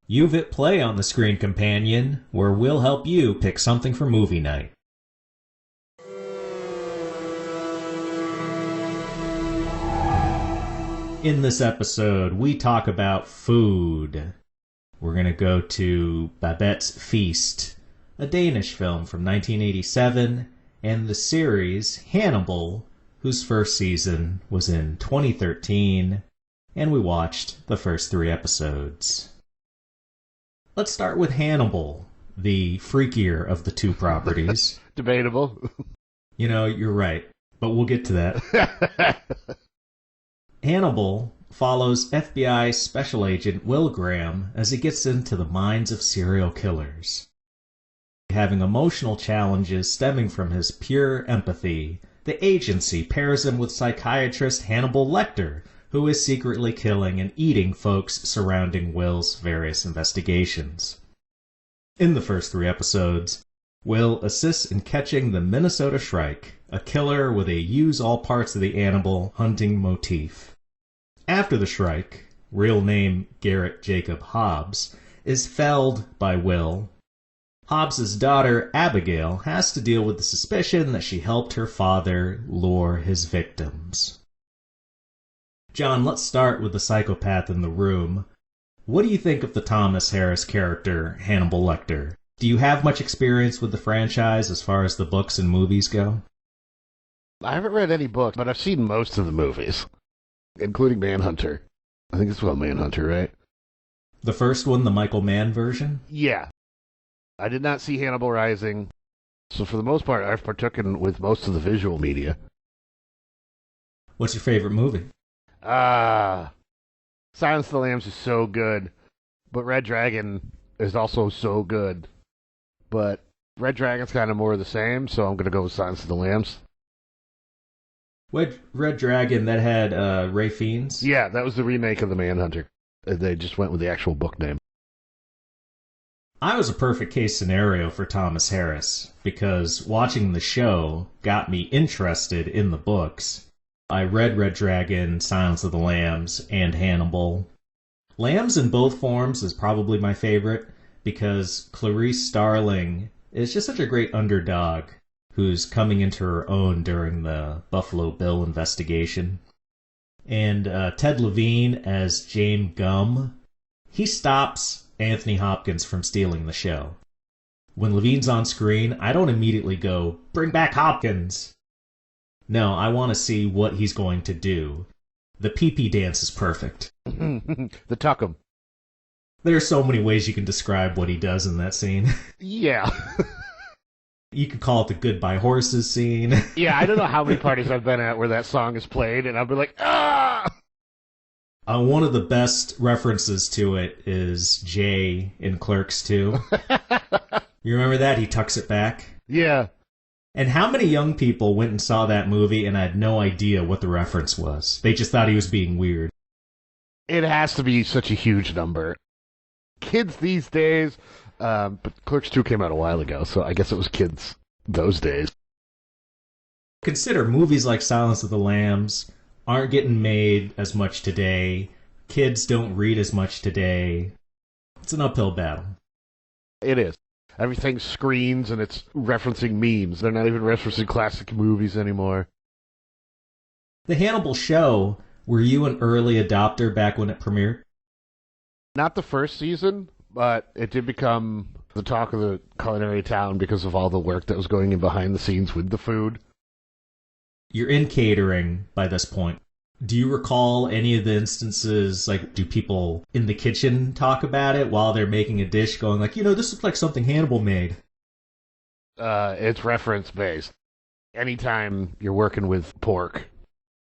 You've hit play on the Screen Companion, where we'll help you pick something for movie night. In this episode, we talk about food. We're going to go to Babette's Feast, a Danish film from 1987, and the series Hannibal, whose first season was in 2013, and we watched the first 3 episodes. Let's start with Hannibal, the freakier of the 2 properties. Debatable. You know, you're right, but we'll get to that. Hannibal follows FBI Special Agent Will Graham as he gets into the minds of serial killers. Having emotional challenges stemming from his pure empathy, the agency pairs him with psychiatrist Hannibal Lecter, who is secretly killing and eating folks surrounding Will's various investigations. In the first 3 episodes, Will assists in catching the Minnesota Shrike, a killer with a use all parts of the animal hunting motif. After the Shrike, real name Garrett Jacob Hobbs, is felled by Will, Hobbs's daughter Abigail has to deal with the suspicion that she helped her father lure his victims. John, let's start with the psychopath in the room. What do you think of the Thomas Harris character, Hannibal Lecter? Do you have much experience with the franchise as far as the books and movies go? I haven't read any books, but I've seen most of the movies, including Manhunter. I think it's called Manhunter, right? The first one, the Michael Mann version? Yeah. I did not see Hannibal Rising, so for the most part, I've partaken with most of the visual media. What's your favorite movie? Silence of the Lambs is so good, but Red Dragon is also so good. But Red Dragon's kind of more of the same, so I'm going to go with Silence of the Lambs. Red Dragon, that had Ray Fiennes? Yeah, that was the remake of the Manhunter. They just went with the actual book name. I was a perfect case scenario for Thomas Harris, because watching the show got me interested in the books. I read Red Dragon, Silence of the Lambs, and Hannibal. Lambs in both forms is probably my favorite, because Clarice Starling is just such a great underdog who's coming into her own during the Buffalo Bill investigation. And Ted Levine as James Gum, he stops Anthony Hopkins from stealing the show. When Levine's on screen, I don't immediately go, "Bring back Hopkins!" No, I want to see what he's going to do. The pee-pee dance is perfect. The tuckum. There are so many ways you can describe what he does in that scene. Yeah. You could call it the Goodbye Horses scene. Yeah, I don't know how many parties I've been at where that song is played, and I'll be like, ah! One of the best references to it is Jay in Clerks 2. You remember that? He tucks it back? Yeah. And how many young people went and saw that movie and had no idea what the reference was? They just thought he was being weird. It has to be such a huge number. Kids these days, but Clerks 2 came out a while ago, so I guess it was kids those days. Consider movies like Silence of the Lambs aren't getting made as much today. Kids don't read as much today. It's an uphill battle. It is. Everything screens and it's referencing memes. They're not even referencing classic movies anymore. The Hannibal show, were you an early adopter back when it premiered? Not the first season, but it did become the talk of the culinary town because of all the work that was going in behind the scenes with the food. You're in catering by this point. Do you recall any of the instances, like, do people in the kitchen talk about it while they're making a dish going like, this looks like something Hannibal made? It's reference-based. Anytime you're working with pork,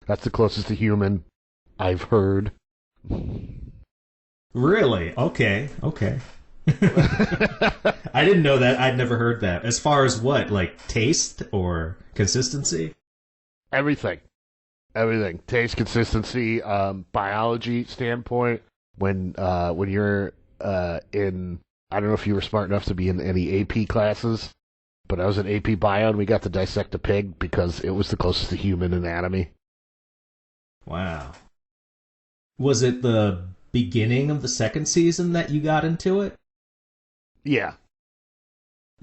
that's the closest to human I've heard. Really? Okay. I didn't know that. I'd never heard that. As far as what, like taste or consistency? Everything. Taste, consistency, biology standpoint. When you're in, I don't know if you were smart enough to be in any AP classes, but I was in AP Bio and we got to dissect a pig because it was the closest to human anatomy. Wow. Was it the beginning of the second season that you got into it? Yeah.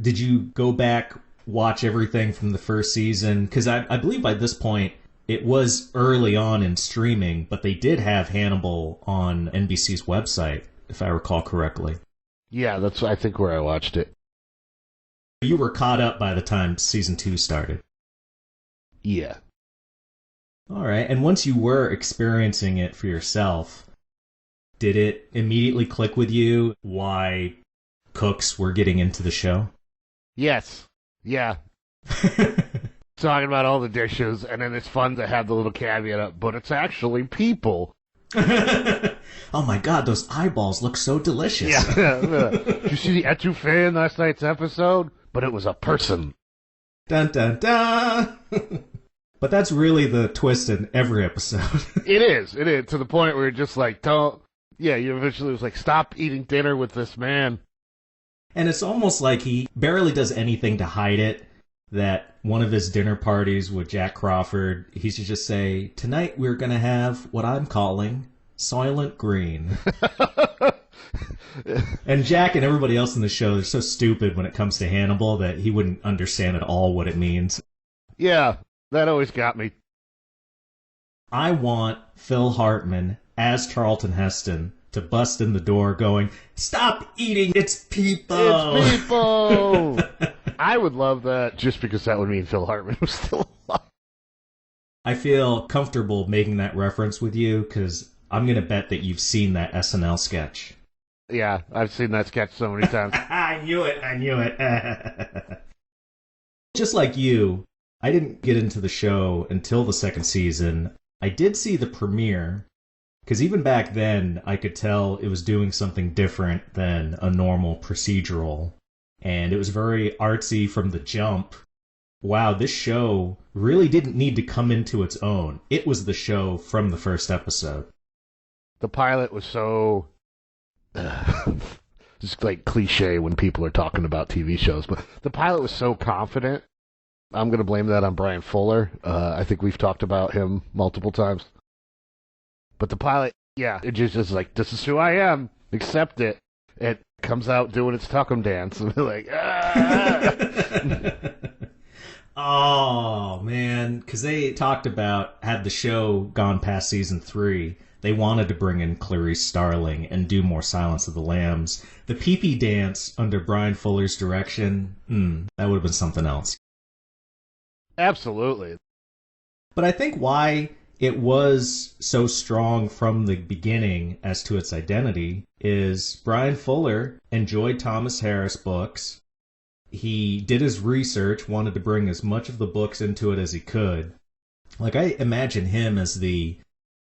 Did you go back, watch everything from the first season? Because I believe by this point, it was early on in streaming, but they did have Hannibal on NBC's website, if I recall correctly. Yeah, that's, I think, where I watched it. You were caught up by the time season 2 started. Yeah. All right, and once you were experiencing it for yourself, did it immediately click with you why cooks were getting into the show? Yes. Yeah. Talking about all the dishes, and then it's fun to have the little caveat up, but it's actually people. Oh my god, those eyeballs look so delicious. Yeah. Did you see the etouffee in last night's episode? But it was a person. Dun dun dun! But that's really the twist in every episode. It is, to the point where you're just like, don't, yeah, you eventually was like, stop eating dinner with this man. And it's almost like he barely does anything to hide it, that one of his dinner parties with Jack Crawford, he should just say, tonight we're going to have what I'm calling Soylent Green. And Jack and everybody else in the show are so stupid when it comes to Hannibal that he wouldn't understand at all what it means. Yeah, that always got me. I want Phil Hartman as Charlton Heston to bust in the door going, stop eating, it's people! It's people! I would love that just because that would mean Phil Hartman was still alive. I feel comfortable making that reference with you because I'm going to bet that you've seen that SNL sketch. Yeah, I've seen that sketch so many times. I knew it. Just like you, I didn't get into the show until the second season. I did see the premiere, because even back then, I could tell it was doing something different than a normal procedural. And it was very artsy from the jump. Wow, this show really didn't need to come into its own. It was the show from the first episode. The pilot was so... just like cliche when people are talking about TV shows, but the pilot was so confident. I'm going to blame that on Brian Fuller. I think we've talked about him multiple times. But the pilot, yeah, it just is like, this is who I am. Accept it. It comes out doing its tuckum dance. And they're like, ah! Oh, man. Because they talked about, had the show gone past season 3, they wanted to bring in Clarice Starling and do more Silence of the Lambs. The pee-pee dance under Brian Fuller's direction, that would have been something else. Absolutely. But I think why it was so strong from the beginning as to its identity is Brian Fuller enjoyed Thomas Harris books. He did his research, wanted to bring as much of the books into it as he could. Like, I imagine him as the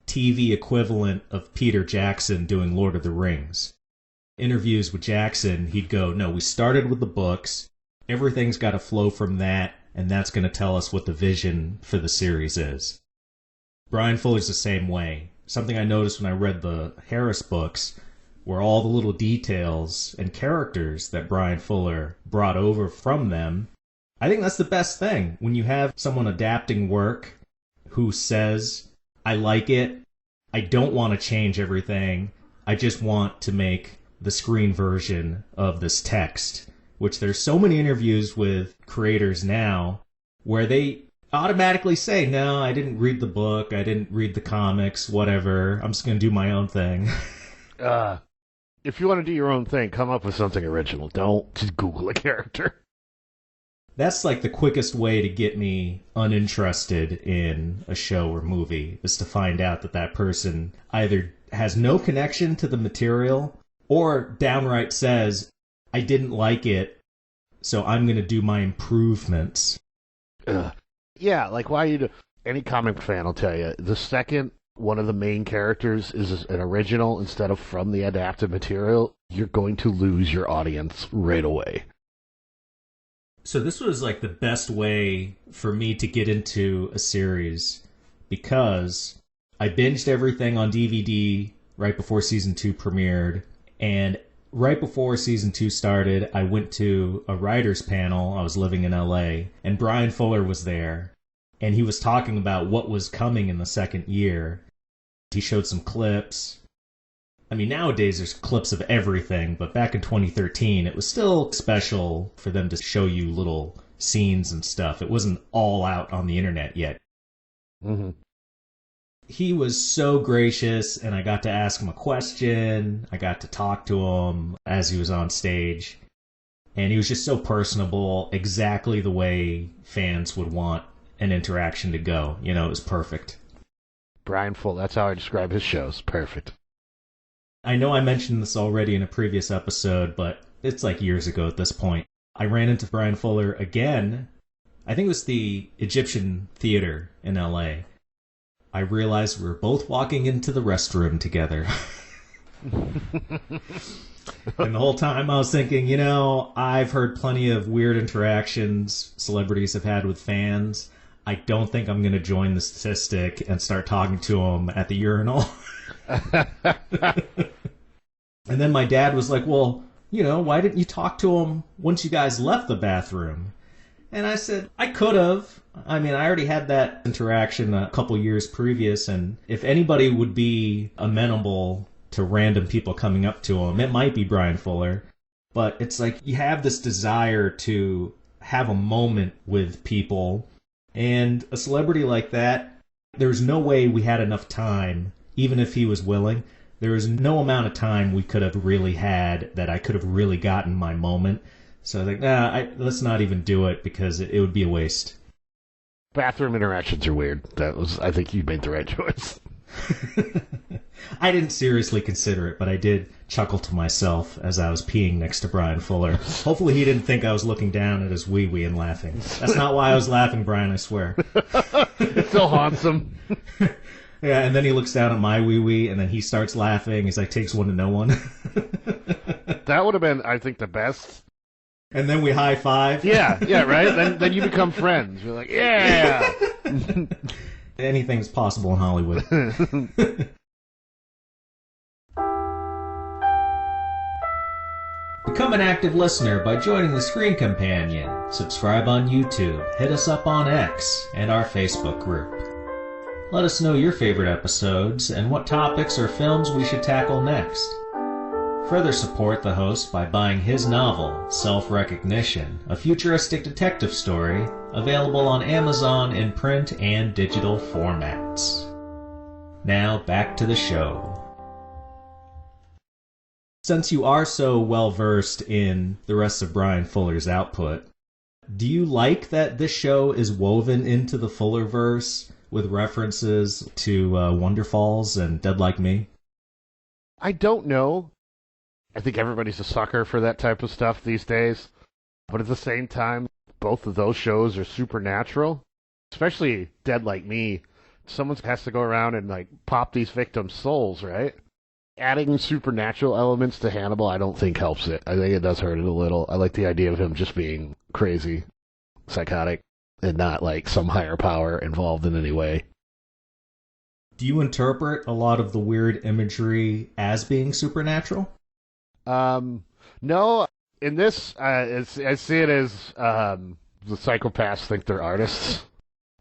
TV equivalent of Peter Jackson doing Lord of the Rings. Interviews with Jackson, he'd go, no, we started with the books, everything's got to flow from that, and that's going to tell us what the vision for the series is. Brian Fuller's the same way. Something I noticed when I read the Harris books were all the little details and characters that Brian Fuller brought over from them. I think that's the best thing, when you have someone adapting work who says, I like it, I don't want to change everything, I just want to make the screen version of this text. Which there's so many interviews with creators now where they automatically say, no, I didn't read the book, I didn't read the comics, whatever, I'm just going to do my own thing. If you want to do your own thing, come up with something original. Don't just Google a character. That's like the quickest way to get me uninterested in a show or movie, is to find out that that person either has no connection to the material or downright says, I didn't like it, so I'm going to do my improvements. Yeah, like why you do... Any comic fan will tell you, the second one of the main characters is an original instead of from the adapted material, you're going to lose your audience right away. So this was like the best way for me to get into a series because I binged everything on DVD right before season 2 premiered, and right before season 2 started, I went to a writer's panel. I was living in LA, and Brian Fuller was there, and he was talking about what was coming in the second year. He showed some clips, I mean, nowadays there's clips of everything, but back in 2013, it was still special for them to show you little scenes and stuff. It wasn't all out on the internet yet. Mm-hmm. He was so gracious, and I got to ask him a question. I got to talk to him as he was on stage. And he was just so personable, exactly the way fans would want an interaction to go. You know, it was perfect. Brian Fuller, that's how I describe his shows. Perfect. I know I mentioned this already in a previous episode, but it's like years ago at this point. I ran into Brian Fuller again. I think it was the Egyptian Theater in LA. I realized we were both walking into the restroom together. And the whole time I was thinking, you know, I've heard plenty of weird interactions celebrities have had with fans. I don't think I'm going to join the statistic and start talking to them at the urinal. And then my dad was like, well, you know, why didn't you talk to him once you guys left the bathroom? And I said, I could have. I mean, I already had that interaction a couple years previous, and if anybody would be amenable to random people coming up to him, it might be Brian Fuller. But it's like you have this desire to have a moment with people, and a celebrity like that, there's no way we had enough time, even if he was willing. There was no amount of time we could have really had that I could have really gotten my moment. So I was like, let's not even do it because it would be a waste. Bathroom interactions are weird. I think you made the right choice. I didn't seriously consider it, but I did chuckle to myself as I was peeing next to Brian Fuller. Hopefully he didn't think I was looking down at his wee-wee and laughing. That's not why I was laughing, Brian, I swear. It still haunts him. Yeah, and then he looks down at my wee-wee, and then he starts laughing. He's like, takes one to know one. That would have been, I think, the best. And then we high-five. Yeah, right? Then you become friends. You're like, yeah! Anything's possible in Hollywood. Become an active listener by joining the Screen Companion. Subscribe on YouTube, hit us up on X, and our Facebook group. Let us know your favorite episodes and what topics or films we should tackle next. Further support the host by buying his novel, Self-Recognition, a futuristic detective story, available on Amazon in print and digital formats. Now, back to the show. Since you are so well-versed in the rest of Brian Fuller's output, do you like that this show is woven into the Fullerverse with references to Wonderfalls and Dead Like Me? I don't know. I think everybody's a sucker for that type of stuff these days. But at the same time, both of those shows are supernatural. Especially Dead Like Me. Someone has to go around and like pop these victims' souls, right? Adding supernatural elements to Hannibal, I don't think helps it. I think it does hurt it a little. I like the idea of him just being crazy, psychotic, and not like some higher power involved in any way. Do you interpret a lot of the weird imagery as being supernatural? No. In this, I see it as the psychopaths think they're artists.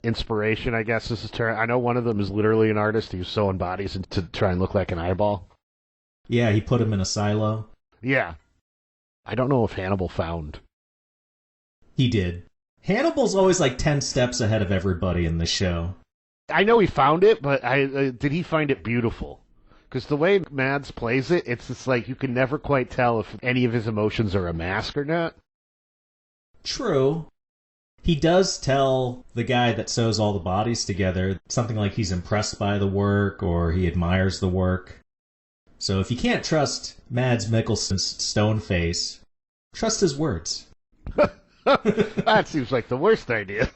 Inspiration, I guess this is term. I know one of them is literally an artist. He was sewing bodies to try and look like an eyeball. Yeah, he put him in a silo. Yeah. I don't know if Hannibal found. He did. Hannibal's always like 10 steps ahead of everybody in the show. I know he found it, but did he find it beautiful? Because the way Mads plays it, it's just like you can never quite tell if any of his emotions are a mask or not. True. He does tell the guy that sews all the bodies together something like he's impressed by the work or he admires the work. So if you can't trust Mads Mikkelsen's stone face, trust his words. That seems like the worst idea.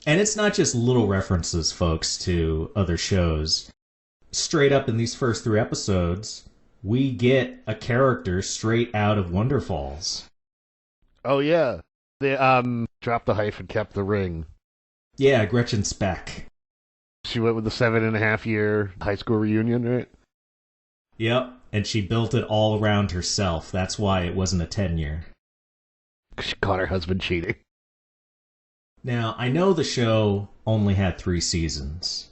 And it's not just little references, folks, to other shows. Straight up in these first 3 episodes, we get a character straight out of Wonderfalls. Oh, yeah. They dropped the hyphen, kept the ring. Yeah, Gretchen Speck. She went with the 7.5-year high school reunion, right? Yep, and she built it all around herself. That's why it wasn't a 10-year. She caught her husband cheating. Now, I know the show only had 3 seasons,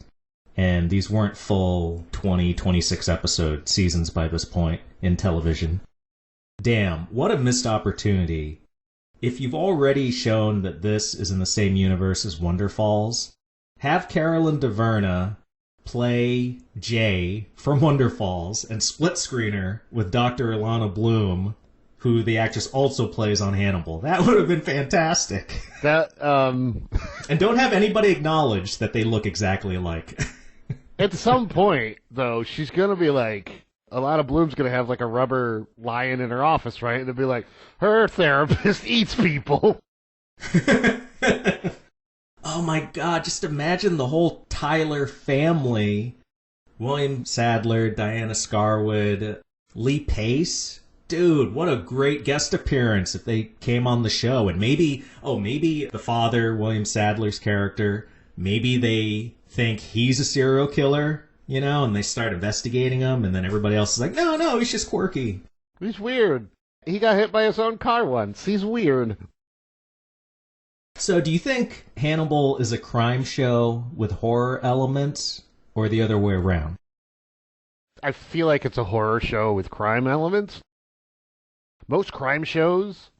And these weren't full 20, 26 episode seasons by this point in television. Damn, what a missed opportunity. If you've already shown that this is in the same universe as Wonder Falls, have Carolyn DeVerna play Jay from Wonder Falls and split screen her with Dr. Ilana Bloom, who the actress also plays on Hannibal. That would have been fantastic. And don't have anybody acknowledge that they look exactly alike. At some point, though, she's going to be like, Ilana Bloom's going to have like a rubber lion in her office, right? And it'll be like, her therapist eats people. Oh my god, just imagine the whole Tyler family. William Sadler, Diana Scarwood, Lee Pace. Dude, what a great guest appearance if they came on the show. And maybe the father, William Sadler's character, maybe they think he's a serial killer, you know, and they start investigating him, and then everybody else is like, no, he's just quirky. He's weird. He got hit by his own car once. He's weird. So do you think Hannibal is a crime show with horror elements, or the other way around? I feel like it's a horror show with crime elements. Most crime shows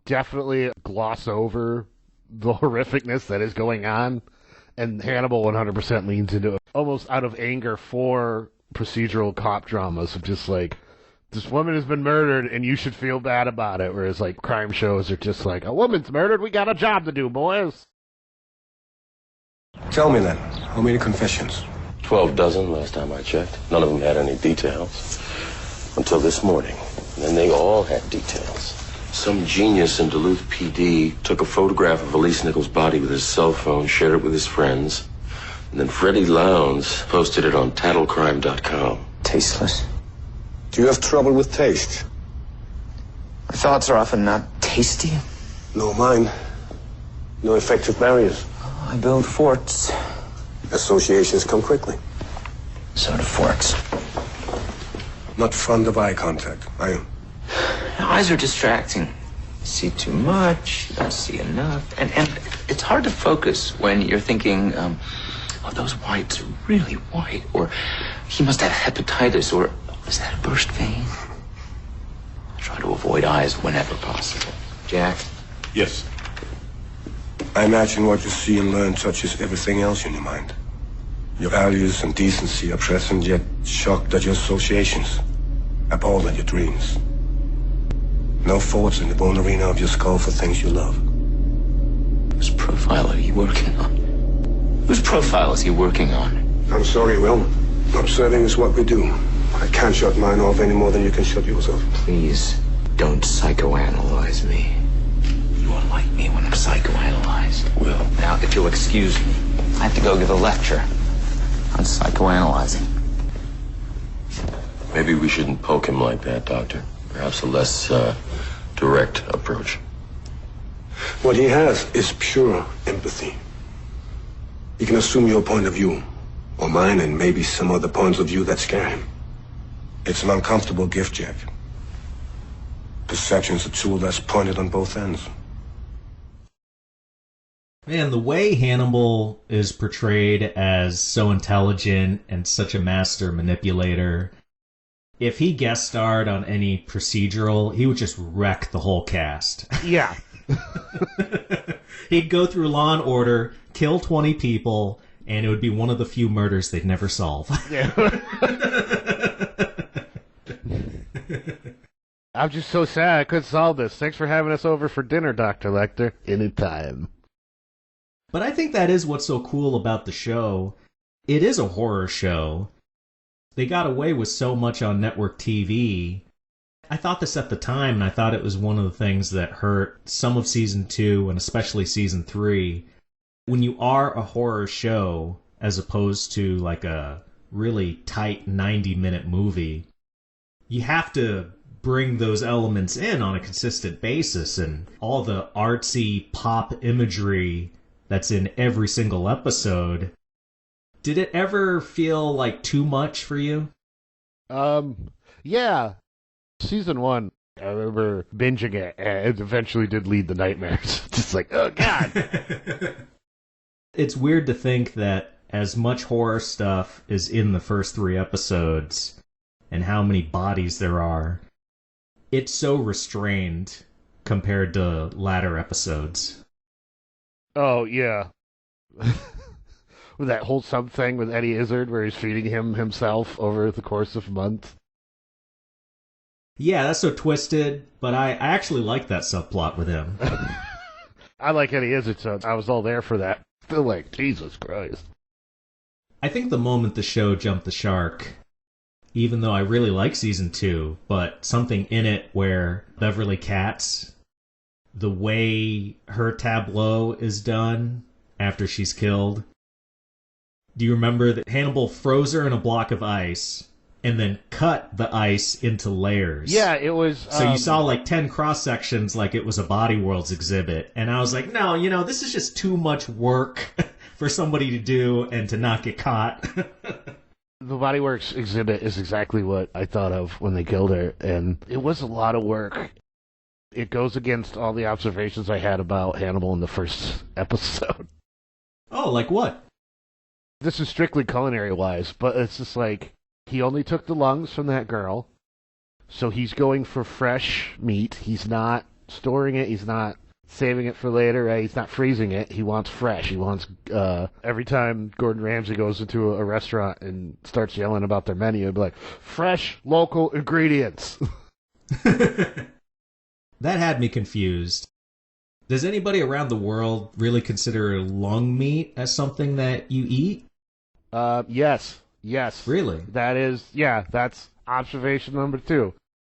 definitely gloss over the horrificness that is going on, and Hannibal 100% leans into it, almost out of anger for procedural cop dramas of just like, this woman has been murdered and you should feel bad about it, whereas like crime shows are just like, a woman's murdered, we got a job to do, boys. Tell me then, how many confessions? 12 dozen last time I checked. None of them had any details. Until this morning. And then they all had details. Some genius in Duluth PD took a photograph of Elise Nichols' body with his cell phone, shared it with his friends, and then Freddie Lowndes posted it on tattlecrime.com. Tasteless. Do you have trouble with taste? My thoughts are often not tasty. No, mine. No effective barriers. I build forts. Associations come quickly. So do forks. Not fond of eye contact, are you? Eyes are distracting. You see too much, you don't see enough. And it's hard to focus when you're thinking, oh, those whites are really white. Or he must have hepatitis. Or is that a burst vein? I try to avoid eyes whenever possible. Jack? Yes. I imagine what you see and learn touches everything else in your mind. Your values and decency are present, yet shocked at your associations, appalled at your dreams. No thoughts in the bone arena of your skull for things you love. Whose profile are you working on? Whose profile is he working on? I'm sorry, Will. Observing is what we do. I can't shut mine off any more than you can shut yours off. Please, don't psychoanalyze me. You won't like me when I'm psychoanalyzed. Will. Now, if you'll excuse me, I have to go give a lecture on psychoanalyzing. Maybe we shouldn't poke him like that, Doctor. Perhaps a less direct approach. What he has is pure empathy. He can assume your point of view, or mine, and maybe some other points of view that scare him. It's an uncomfortable gift, Jack. Perception's a tool that's pointed on both ends. Man, the way Hannibal is portrayed as so intelligent and such a master manipulator, if he guest starred on any procedural, he would just wreck the whole cast. Yeah. He'd go through Law and Order, kill 20 people, and it would be one of the few murders they'd never solve. Yeah. I'm just so sad I couldn't solve this. Thanks for having us over for dinner, Dr. Lecter. Anytime. But I think that is what's so cool about the show. It is a horror show. They got away with so much on network TV. I thought this at the time, and I thought it was one of the things that hurt some of Season 2, and especially Season 3. When you are a horror show, as opposed to like a really tight 90-minute movie, you have to bring those elements in on a consistent basis, and all the artsy pop imagery that's in every single episode. Did it ever feel like too much for you? Yeah. Season 1, I remember binging it, and it eventually did lead to nightmares. Just like, oh, God. It's weird to think that as much horror stuff is in the first 3 episodes and how many bodies there are, it's so restrained compared to latter episodes. Oh, yeah. With that wholesome thing with Eddie Izzard where he's feeding him himself over the course of months. Yeah, that's so twisted, but I actually like that subplot with him. I like Eddie Izzard, so I was all there for that. Still like, Jesus Christ. I think the moment the show jumped the shark, even though I really like season 2, but something in it where Beverly Katz, the way her tableau is done after she's killed. Do you remember that Hannibal froze her in a block of ice and then cut the ice into layers? Yeah, it was... So you saw like 10 cross-sections like it was a Body Worlds exhibit. And I was like, no, this is just too much work for somebody to do and to not get caught. The Body Works exhibit is exactly what I thought of when they killed her, and it was a lot of work. It goes against all the observations I had about Hannibal in the first episode. Oh, like what? This is strictly culinary-wise, but it's just like, he only took the lungs from that girl, so he's going for fresh meat. He's not storing it, he's not saving it for later, right? He's not freezing it. He wants fresh. He wants, every time Gordon Ramsay goes into a restaurant and starts yelling about their menu, he'll be like, fresh, local ingredients. That had me confused. Does anybody around the world really consider lung meat as something that you eat? Yes. Really? That's observation number 2.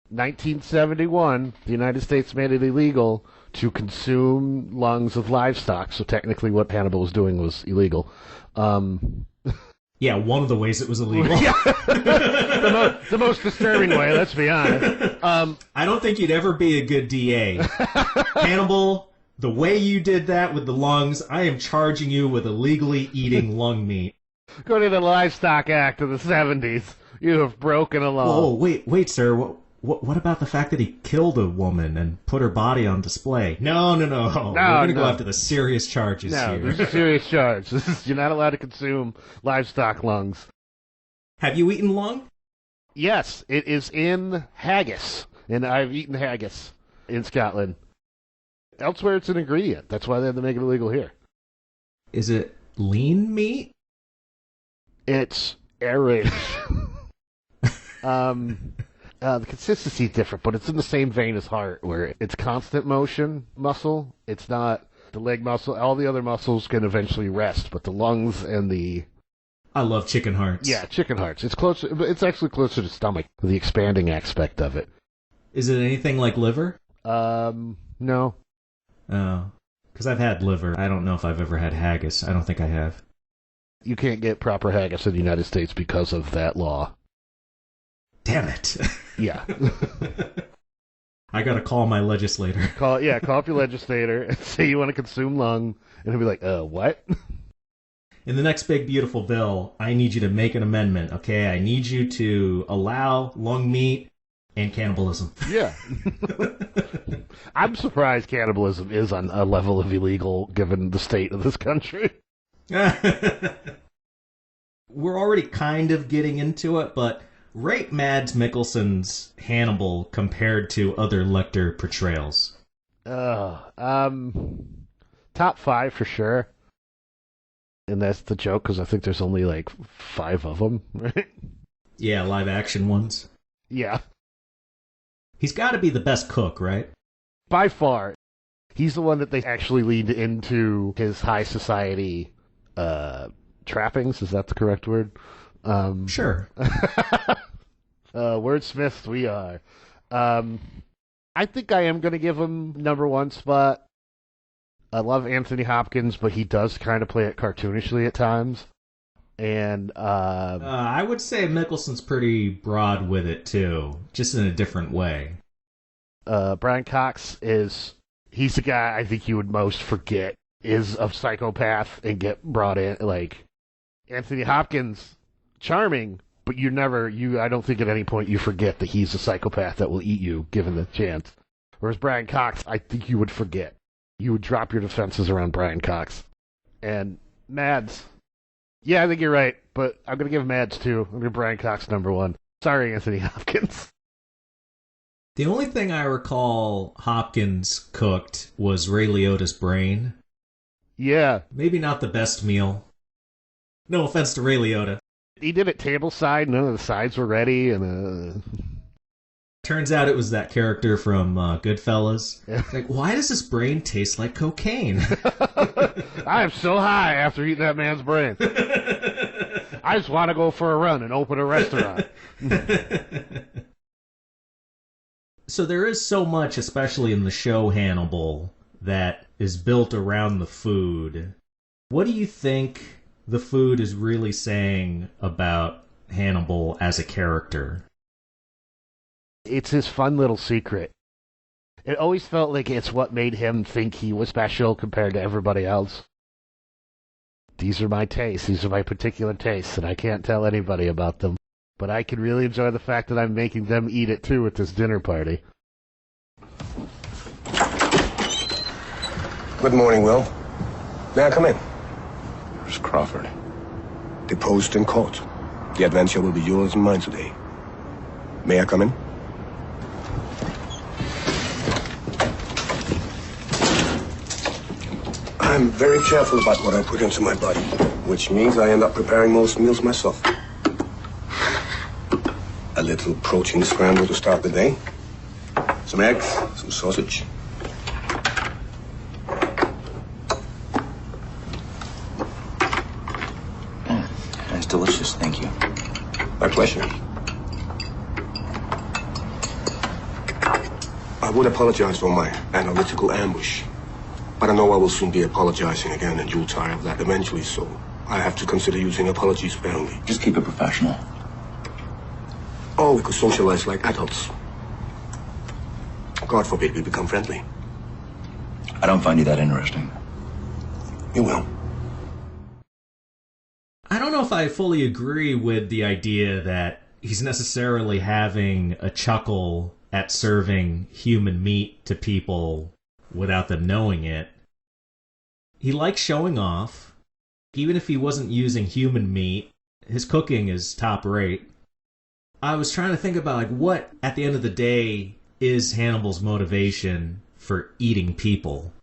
1971, the United States made it illegal to consume lungs of livestock, so technically what Hannibal was doing was illegal. Yeah, one of the ways it was illegal. the most disturbing way, let's be honest. I don't think you'd ever be a good DA. Hannibal, the way you did that with the lungs, I am charging you with illegally eating lung meat. Go to the Livestock Act of the 70s. You have broken a law. Oh, wait, sir. What about the fact that he killed a woman and put her body on display? No. We're going to go after the serious charges here. No, there's a serious charge. You're not allowed to consume livestock lungs. Have you eaten lung? Yes, it is in haggis, and I've eaten haggis in Scotland. Elsewhere, it's an ingredient. That's why they had to make it illegal here. Is it lean meat? It's aerated. The consistency is different, but it's in the same vein as heart, where it's constant motion muscle. It's not the leg muscle. All the other muscles can eventually rest, but the lungs and the... I love chicken hearts. Yeah, chicken hearts. It's closer. It's actually closer to stomach, the expanding aspect of it. Is it anything like liver? No. Oh, because I've had liver. I don't know if I've ever had haggis. I don't think I have. You can't get proper haggis in the United States because of that law. Damn it. Yeah. I gotta call my legislator. Call up your legislator and say you want to consume lung, and he'll be like, what? In the next big beautiful bill, I need you to make an amendment, okay? I need you to allow lung meat and cannibalism. Yeah. I'm surprised cannibalism is on a level of illegal given the state of this country. We're already kind of getting into it, but rate Mads Mikkelsen's Hannibal compared to other Lecter portrayals. Top 5 for sure. And that's the joke, because I think there's only like 5 of them, right? Yeah, live action ones. Yeah. He's got to be the best cook, right? By far. He's the one that they actually leaned into his high society trappings. Is that the correct word? Sure. Wordsmiths we are. I think I am going to give him number 1 spot. I love Anthony Hopkins, but he does kind of play it cartoonishly at times. And I would say Mikkelsen's pretty broad with it too, just in a different way. Brian Cox he's the guy I think you would most forget is a psychopath and get brought in. Like Anthony Hopkins, charming, but I don't think at any point you forget that he's a psychopath that will eat you given the chance. Whereas Brian Cox, I think you would forget. You would drop your defenses around Brian Cox. And Mads, Yeah, I think you're right, but I'm going to give Mads 2. I'm going to Brian Cox number 1. Sorry, Anthony Hopkins. The only thing I recall Hopkins cooked was Ray Liotta's brain. Yeah. Maybe not the best meal. No offense to Ray Liotta. He did it tableside. None of the sides were ready, and Turns out it was that character from Goodfellas. It's like, why does this brain taste like cocaine? I am so high after eating that man's brain. I just want to go for a run and open a restaurant. So there is so much, especially in the show Hannibal, that is built around the food. What do you think the food is really saying about Hannibal as a character? It's his fun little secret. It always felt like it's what made him think he was special compared to everybody else. These are my tastes. These are my particular tastes, and I can't tell anybody about them. But I can really enjoy the fact that I'm making them eat it too at this dinner party. Good morning, Will. May I come in? Where's Crawford? Deposed in court. The adventure will be yours and mine today. May I come in? I'm very careful about what I put into my body, which means I end up preparing most meals myself. A little protein scramble to start the day. Some eggs, some sausage. That's delicious, thank you. My pleasure. I would apologize for my analytical ambush, but I know I will soon be apologizing again, and you'll tire of that eventually, so I have to consider using apologies sparingly. Just keep it professional. Or we could socialize like adults. God forbid we become friendly. I don't find you that interesting. You will. I don't know if I fully agree with the idea that he's necessarily having a chuckle at serving human meat to people without them knowing it. He likes showing off. Even if he wasn't using human meat, his cooking is top rate. I was trying to think about what, at the end of the day, is Hannibal's motivation for eating people.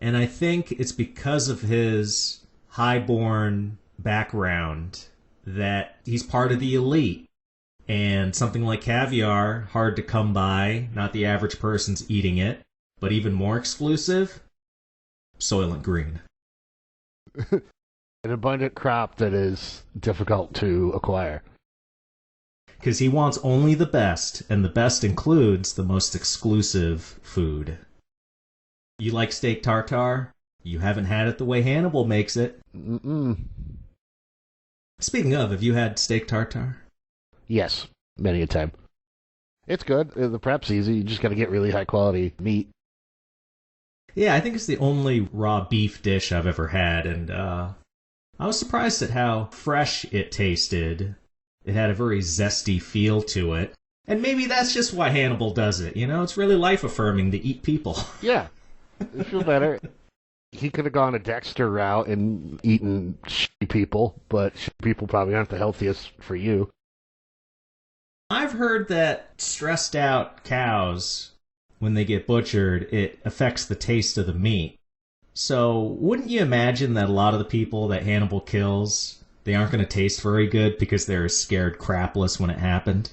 And I think it's because of his highborn background that he's part of the elite. And something like caviar, hard to come by, not the average person's eating it. But even more exclusive, Soylent Green. An abundant crop that is difficult to acquire. Because he wants only the best, and the best includes the most exclusive food. You like steak tartare? You haven't had it the way Hannibal makes it. Mm-mm. Speaking of, have you had steak tartare? Yes, many a time. It's good. The prep's easy. You just got to get really high quality meat. Yeah, I think it's the only raw beef dish I've ever had, and I was surprised at how fresh it tasted. It had a very zesty feel to it. And maybe that's just why Hannibal does it, you know? It's really life-affirming to eat people. Yeah, I feel better. He could have gone a Dexter route and eaten shitty people, but shitty people probably aren't the healthiest for you. I've heard that stressed out cows, when they get butchered, it affects the taste of the meat. So wouldn't you imagine that a lot of the people that Hannibal kills, they aren't going to taste very good because they're scared crapless when it happened?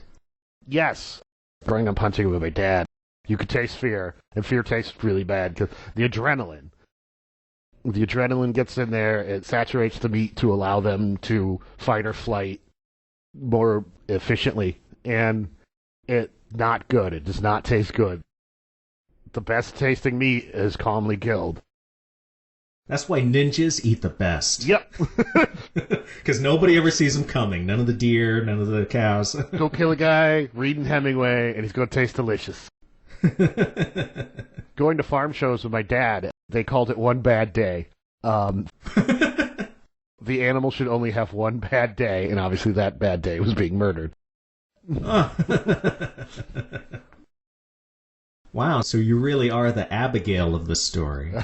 Yes. Growing up hunting with my dad, you could taste fear, and fear tastes really bad because the adrenaline gets in there, it saturates the meat to allow them to fight or flight more efficiently, and it's not good. It does not taste good. The best tasting meat is calmly killed. That's why ninjas eat the best. Yep. Because nobody ever sees them coming. None of the deer, none of the cows. Go kill a guy, reading Hemingway, and he's going to taste delicious. Going to farm shows with my dad, they called it one bad day. The animal should only have one bad day, and obviously that bad day was being murdered. Wow, so you really are the Abigail of the story.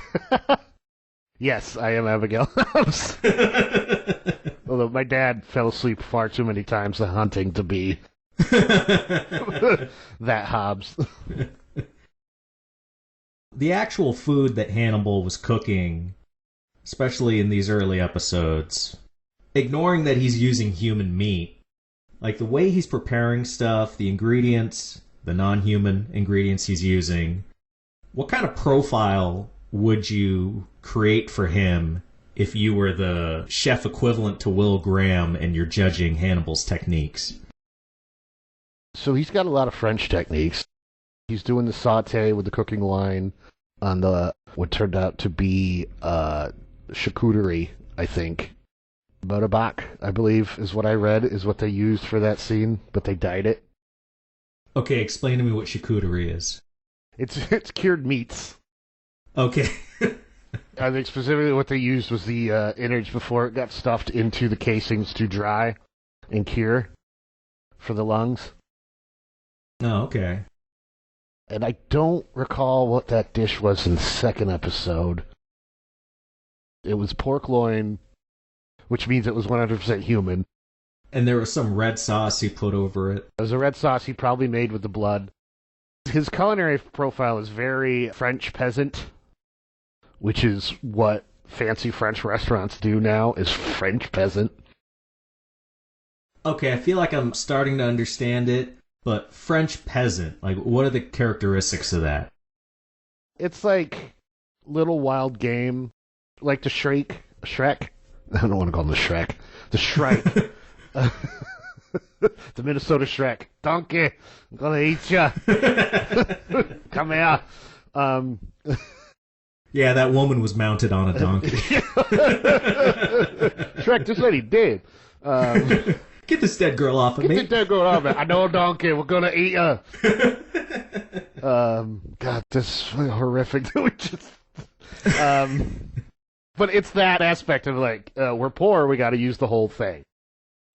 Yes, I am Abigail. Although my dad fell asleep far too many times hunting to be that Hobbs. The actual food that Hannibal was cooking, especially in these early episodes, ignoring that he's using human meat, like the way he's preparing stuff, the ingredients, the non-human ingredients he's using, what kind of profile would you create for him if you were the chef equivalent to Will Graham and you're judging Hannibal's techniques? So he's got a lot of French techniques. He's doing the sauté with the cooking line on the what turned out to be charcuterie, I think. Motorbach, I believe, is what I read, is what they used for that scene, but they dyed it. Okay, explain to me what charcuterie is. It's cured meats. Okay. I think specifically what they used was the innards before it got stuffed into the casings to dry and cure for the lungs. Oh, okay. And I don't recall what that dish was in the second episode. It was pork loin, which means it was 100% human. And there was some red sauce he put over it. It was a red sauce he probably made with the blood. His culinary profile is very French peasant, which is what fancy French restaurants do now, is French peasant. Okay, I feel like I'm starting to understand it, but French peasant, like, what are the characteristics of that? It's like little wild game, like the Shrek. I don't want to call him the Shrek. The Shrike. The Minnesota Shrek. Donkey, I'm gonna eat ya. Come here. Yeah, that woman was mounted on a donkey. Shrek just said he did. Get this dead girl off of me. Get this dead girl off of me. I know a donkey. We're gonna eat her. God, this is horrific. But it's that aspect of like, we're poor, we got to use the whole thing.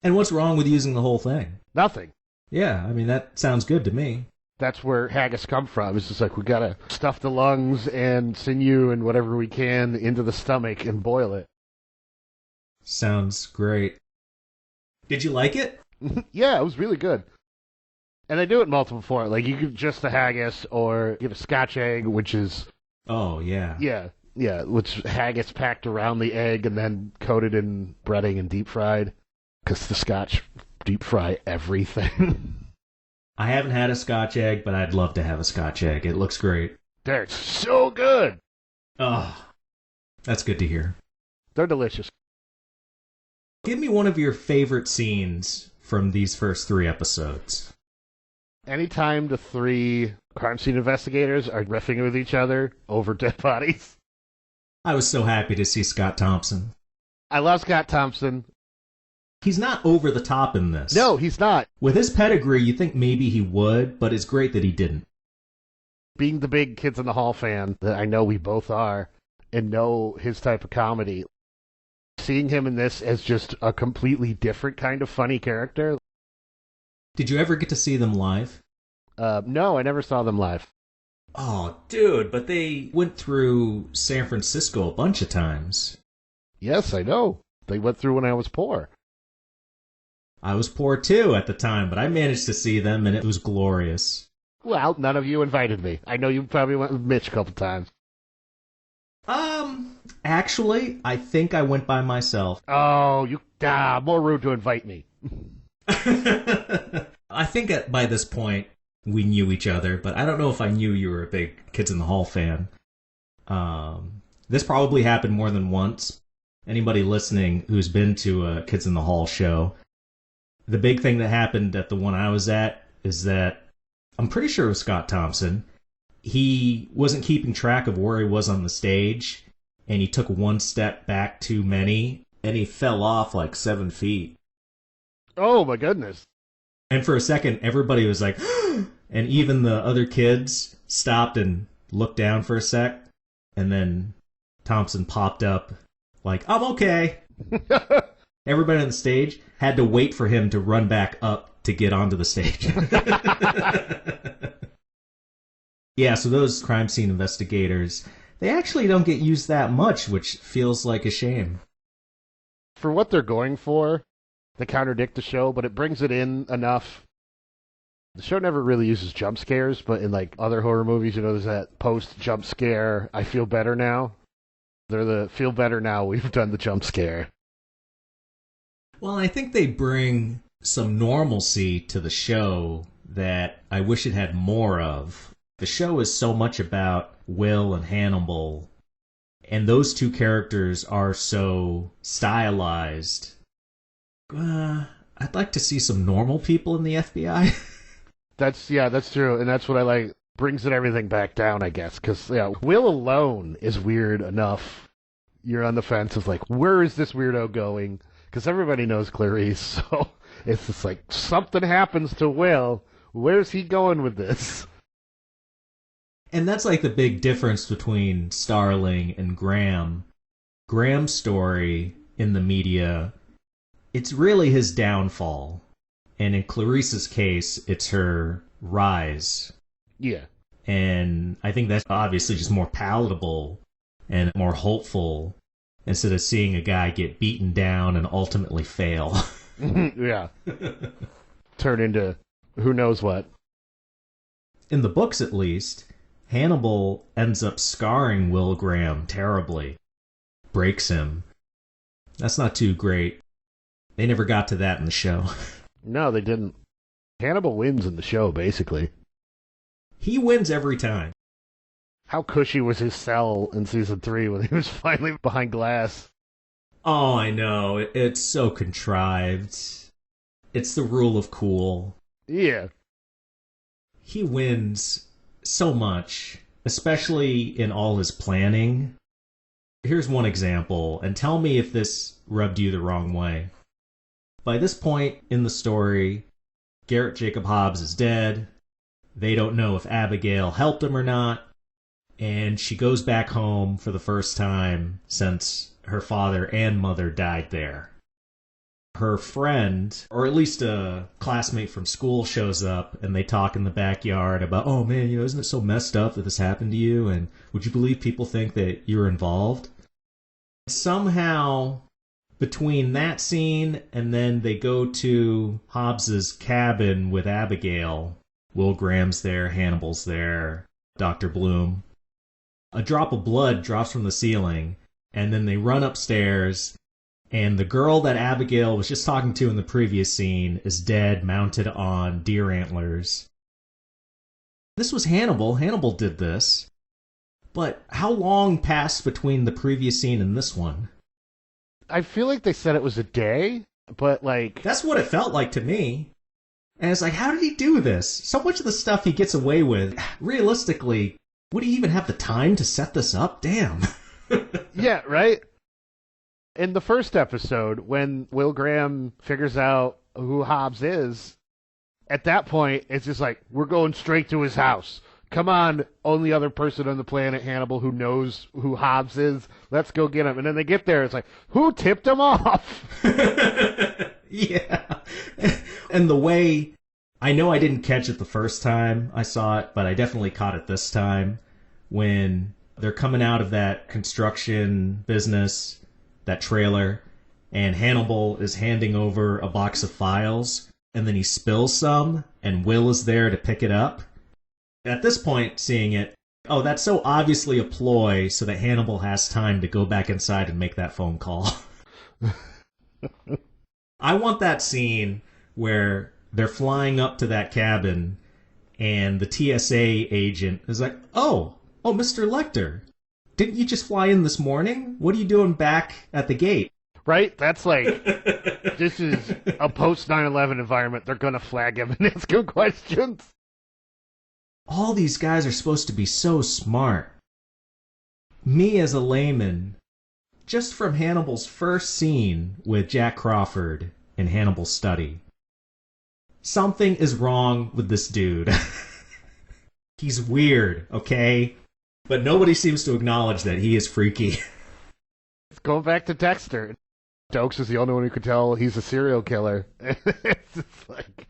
And what's wrong with using the whole thing? Nothing. Yeah, I mean, that sounds good to me. That's where haggis come from. It's just like, we got to stuff the lungs and sinew and whatever we can into the stomach and boil it. Sounds great. Did you like it? Yeah, it was really good. And they do it multiple forms. Like, you give just the haggis or give a Scotch egg, which is... Oh, yeah. Yeah, which haggis packed around the egg and then coated in breading and deep fried. Because the Scotch deep fry everything. I haven't had a Scotch egg, but I'd love to have a Scotch egg. It looks great. They're so good. Oh, that's good to hear. They're delicious. Give me one of your favorite scenes from these first 3 episodes. Anytime the 3 crime scene investigators are riffing with each other over dead bodies. I was so happy to see Scott Thompson. I love Scott Thompson. He's not over the top in this. No, he's not. With his pedigree, you think maybe he would, but it's great that he didn't. Being the big Kids in the Hall fan that I know we both are, and know his type of comedy, seeing him in this as just a completely different kind of funny character. Did you ever get to see them live? No, I never saw them live. Oh, dude, but they went through San Francisco a bunch of times. Yes, I know. They went through when I was poor. I was poor too at the time, but I managed to see them, and it was glorious. Well, none of you invited me. I know you probably went with Mitch a couple times. Actually, I think I went by myself. Oh, more rude to invite me. I think by this point, we knew each other, but I don't know if I knew you were a big Kids in the Hall fan. This probably happened more than once. Anybody listening who's been to a Kids in the Hall show, the big thing that happened at the one I was at is that I'm pretty sure it was Scott Thompson. He wasn't keeping track of where he was on the stage, and he took one step back too many, and he fell off like 7 feet. Oh, my goodness. And for a second, everybody was like, and even the other kids stopped and looked down for a sec, and then Thompson popped up like, I'm okay. Everybody on the stage had to wait for him to run back up to get onto the stage. Yeah, so those crime scene investigators, they actually don't get used that much, which feels like a shame. For what they're going for, they contradict the show, but it brings it in enough. The show never really uses jump scares, but in like other horror movies, you know, there's that post-jump scare, I feel better now. They're the feel better now, we've done the jump scare. Well, I think they bring some normalcy to the show that I wish it had more of. The show is so much about Will and Hannibal, and those two characters are so stylized. I'd like to see some normal people in the FBI. That's true, and that's what I like. Brings it everything back down, I guess, because Will alone is weird enough. You're on the fence of like, where is this weirdo going? Because everybody knows Clarice, so it's just like something happens to Will. Where's he going with this? And that's like the big difference between Starling and Graham. Graham's story in the media, it's really his downfall. And in Clarice's case, it's her rise. Yeah. And I think that's obviously just more palatable and more hopeful instead of seeing a guy get beaten down and ultimately fail. Yeah. Turn into who knows what. In the books, at least, Hannibal ends up scarring Will Graham terribly. Breaks him. That's not too great. They never got to that in the show. No, they didn't. Hannibal wins in the show, basically. He wins every time. How cushy was his cell in season 3 when he was finally behind glass? Oh, I know. It's so contrived. It's the rule of cool. Yeah. He wins so much, especially in all his planning. Here's one example, and tell me if this rubbed you the wrong way. By this point in the story, Garrett Jacob Hobbs is dead. They don't know if Abigail helped him or not. And she goes back home for the first time since her father and mother died there. Her friend, or at least a classmate from school, shows up and they talk in the backyard about, oh man, isn't it so messed up that this happened to you? And would you believe people think that you're involved? Somehow, between that scene and then they go to Hobbs's cabin with Abigail, Will Graham's there, Hannibal's there, Dr. Bloom. A drop of blood drops from the ceiling, and then they run upstairs, and the girl that Abigail was just talking to in the previous scene is dead, mounted on deer antlers. This was Hannibal. Hannibal did this. But how long passed between the previous scene and this one? I feel like they said it was a day, but like... That's what it felt like to me. And it's like, how did he do this? So much of the stuff he gets away with, realistically, would he even have the time to set this up? Damn. Yeah, right? In the first episode, when Will Graham figures out who Hobbs is, at that point, it's just like, we're going straight to his house. Come on, only other person on the planet, Hannibal, who knows who Hobbs is. Let's go get him. And then they get there, it's like, who tipped him off? Yeah. And the way... I know I didn't catch it the first time I saw it, but I definitely caught it this time. When they're coming out of that construction business, that trailer, and Hannibal is handing over a box of files, and then he spills some, and Will is there to pick it up. At this point, seeing it, oh, that's so obviously a ploy so that Hannibal has time to go back inside and make that phone call. I want that scene where they're flying up to that cabin and the TSA agent is like, oh, Mr. Lecter, didn't you just fly in this morning? What are you doing back at the gate? Right? That's like, this is a post 9/11 environment. They're going to flag him and ask him questions. All these guys are supposed to be so smart. Me as a layman, just from Hannibal's first scene with Jack Crawford in Hannibal's study, something is wrong with this dude. He's weird, okay? But nobody seems to acknowledge that he is freaky. Going back to Dexter. Stokes is the only one who could tell he's a serial killer. It's just like...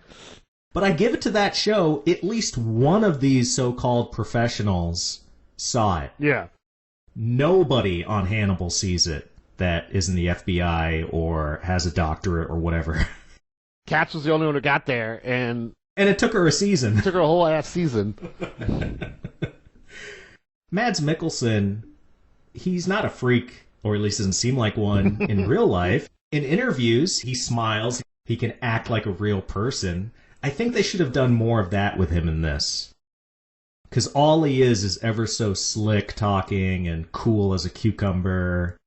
But I give it to that show, at least one of these so-called professionals saw it. Yeah. Nobody on Hannibal sees it. that is in the FBI or has a doctorate or whatever. Katz was the only one who got there, and it took her a season. It took her a whole ass season. Mads Mikkelsen, he's not a freak, or at least doesn't seem like one in real life. In interviews, he smiles. He can act like a real person. I think they should have done more of that with him in this. Because all he is ever so slick talking and cool as a cucumber.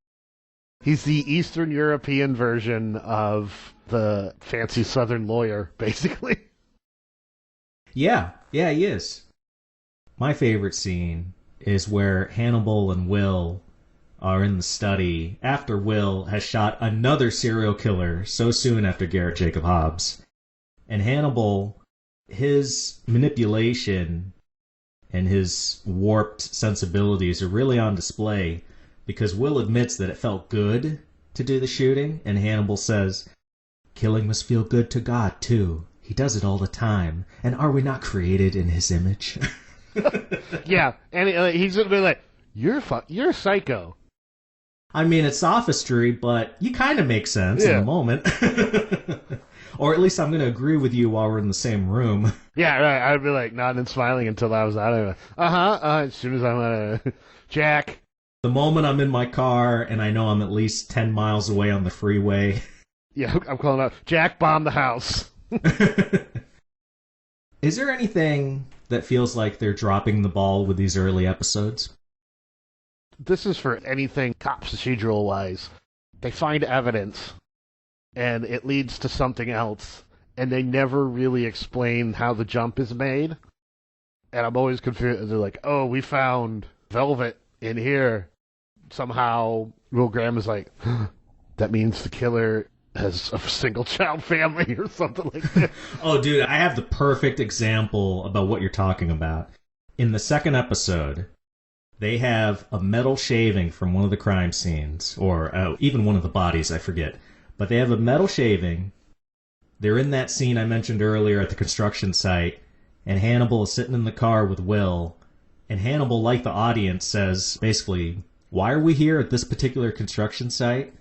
He's the Eastern European version of the fancy Southern lawyer, basically. Yeah, he is. My favorite scene is where Hannibal and Will are in the study after Will has shot another serial killer so soon after Garrett Jacob Hobbs. And Hannibal, his manipulation and his warped sensibilities are really on display because Will admits that it felt good to do the shooting, and Hannibal says, "Killing must feel good to God, too. He does it all the time. And are we not created in his image?" Yeah, and he's going to be like, you're a psycho. I mean, it's sophistry, but you kind of make sense in the moment. Or at least I'm going to agree with you while we're in the same room. Yeah, right. I'd be like nodding and smiling until I was out of it. As soon as I'm Jack. The moment I'm in my car and I know I'm at least 10 miles away on the freeway. Yeah, I'm calling out, Jack, bomb the house. Is there anything that feels like they're dropping the ball with these early episodes? This is for anything cop procedural-wise. They find evidence, and it leads to something else, and they never really explain how the jump is made. And I'm always confused. They're like, oh, we found velvet in here. Somehow, Will Graham is like, that means the killer has a single-child family or something like that. Oh, dude, I have the perfect example about what you're talking about. In the second episode, they have a metal shaving from one of the crime scenes, or even one of the bodies, I forget. But they have a metal shaving. They're in that scene I mentioned earlier at the construction site, and Hannibal is sitting in the car with Will, and Hannibal, like the audience, says, basically, why are we here at this particular construction site?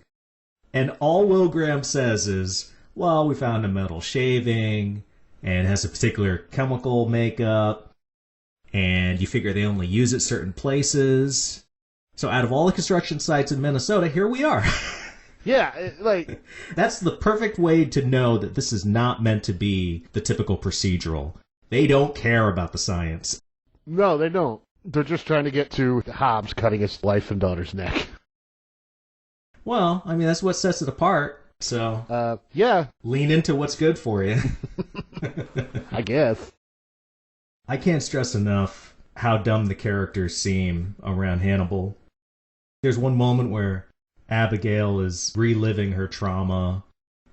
And all Will Graham says is, well, we found a metal shaving, and it has a particular chemical makeup, and you figure they only use it certain places. So out of all the construction sites in Minnesota, here we are. Yeah, That's the perfect way to know that this is not meant to be the typical procedural. They don't care about the science. No, they don't. They're just trying to get to Hobbs cutting his wife and daughter's neck. Well, I mean, that's what sets it apart. So, yeah. Lean into what's good for you. I guess. I can't stress enough how dumb the characters seem around Hannibal. There's one moment where Abigail is reliving her trauma,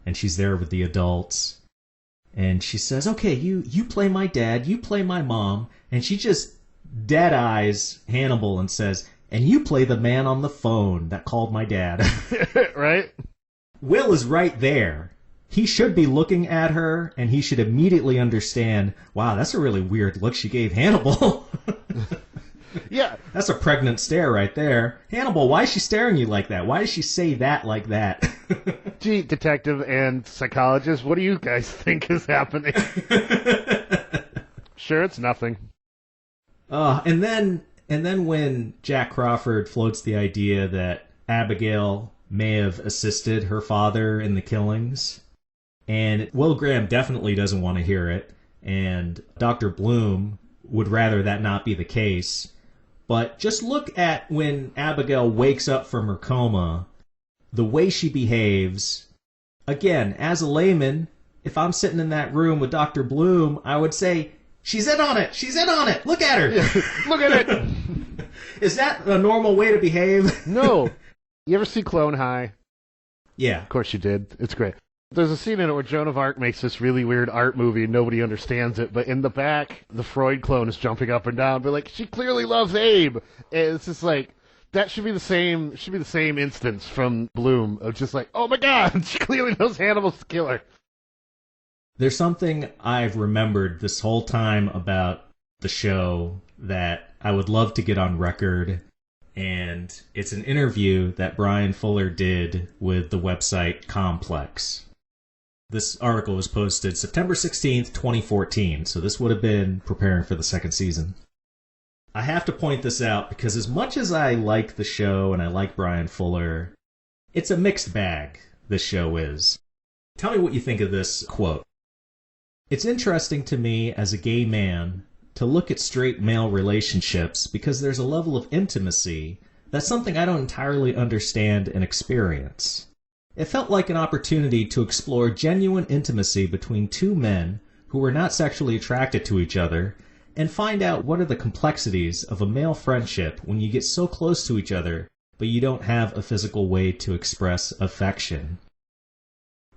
and she's there with the adults. And she says, okay, you play my dad, you play my mom. And she just dead eyes Hannibal and says, and you play the man on the phone that called my dad. Right? Will is right there. He should be looking at her, and he should immediately understand, wow, that's a really weird look she gave Hannibal. Yeah. That's a pregnant stare right there. Hannibal, why is she staring at you like that? Why does she say that like that? Gee, detective and psychologist, what do you guys think is happening? Sure, it's nothing. And then when Jack Crawford floats the idea that Abigail may have assisted her father in the killings, and Will Graham definitely doesn't want to hear it, and Dr. Bloom would rather that not be the case. But just look at when Abigail wakes up from her coma, the way she behaves. Again, as a layman, if I'm sitting in that room with Dr. Bloom, I would say, she's in on it! She's in on it! Look at her! Yeah, look at it! Is that a normal way to behave? No. You ever see Clone High? Yeah. Of course you did. It's great. There's a scene in it where Joan of Arc makes this really weird art movie and nobody understands it, but in the back, the Freud clone is jumping up and down, but like, she clearly loves Abe. And it's just like, that should be the same instance from Bloom of just like, oh my god, she clearly knows Hannibal's the killer. There's something I've remembered this whole time about the show that I would love to get on record and it's an interview that Brian Fuller did with the website Complex. This article was posted September 16th, 2014, so this would have been preparing for the second season. I have to point this out because as much as I like the show and I like Brian Fuller, it's a mixed bag, this show is. Tell me what you think of this quote. It's interesting to me as a gay man to look at straight male relationships because there's a level of intimacy that's something I don't entirely understand and experience. It felt like an opportunity to explore genuine intimacy between two men who were not sexually attracted to each other and find out what are the complexities of a male friendship when you get so close to each other but you don't have a physical way to express affection.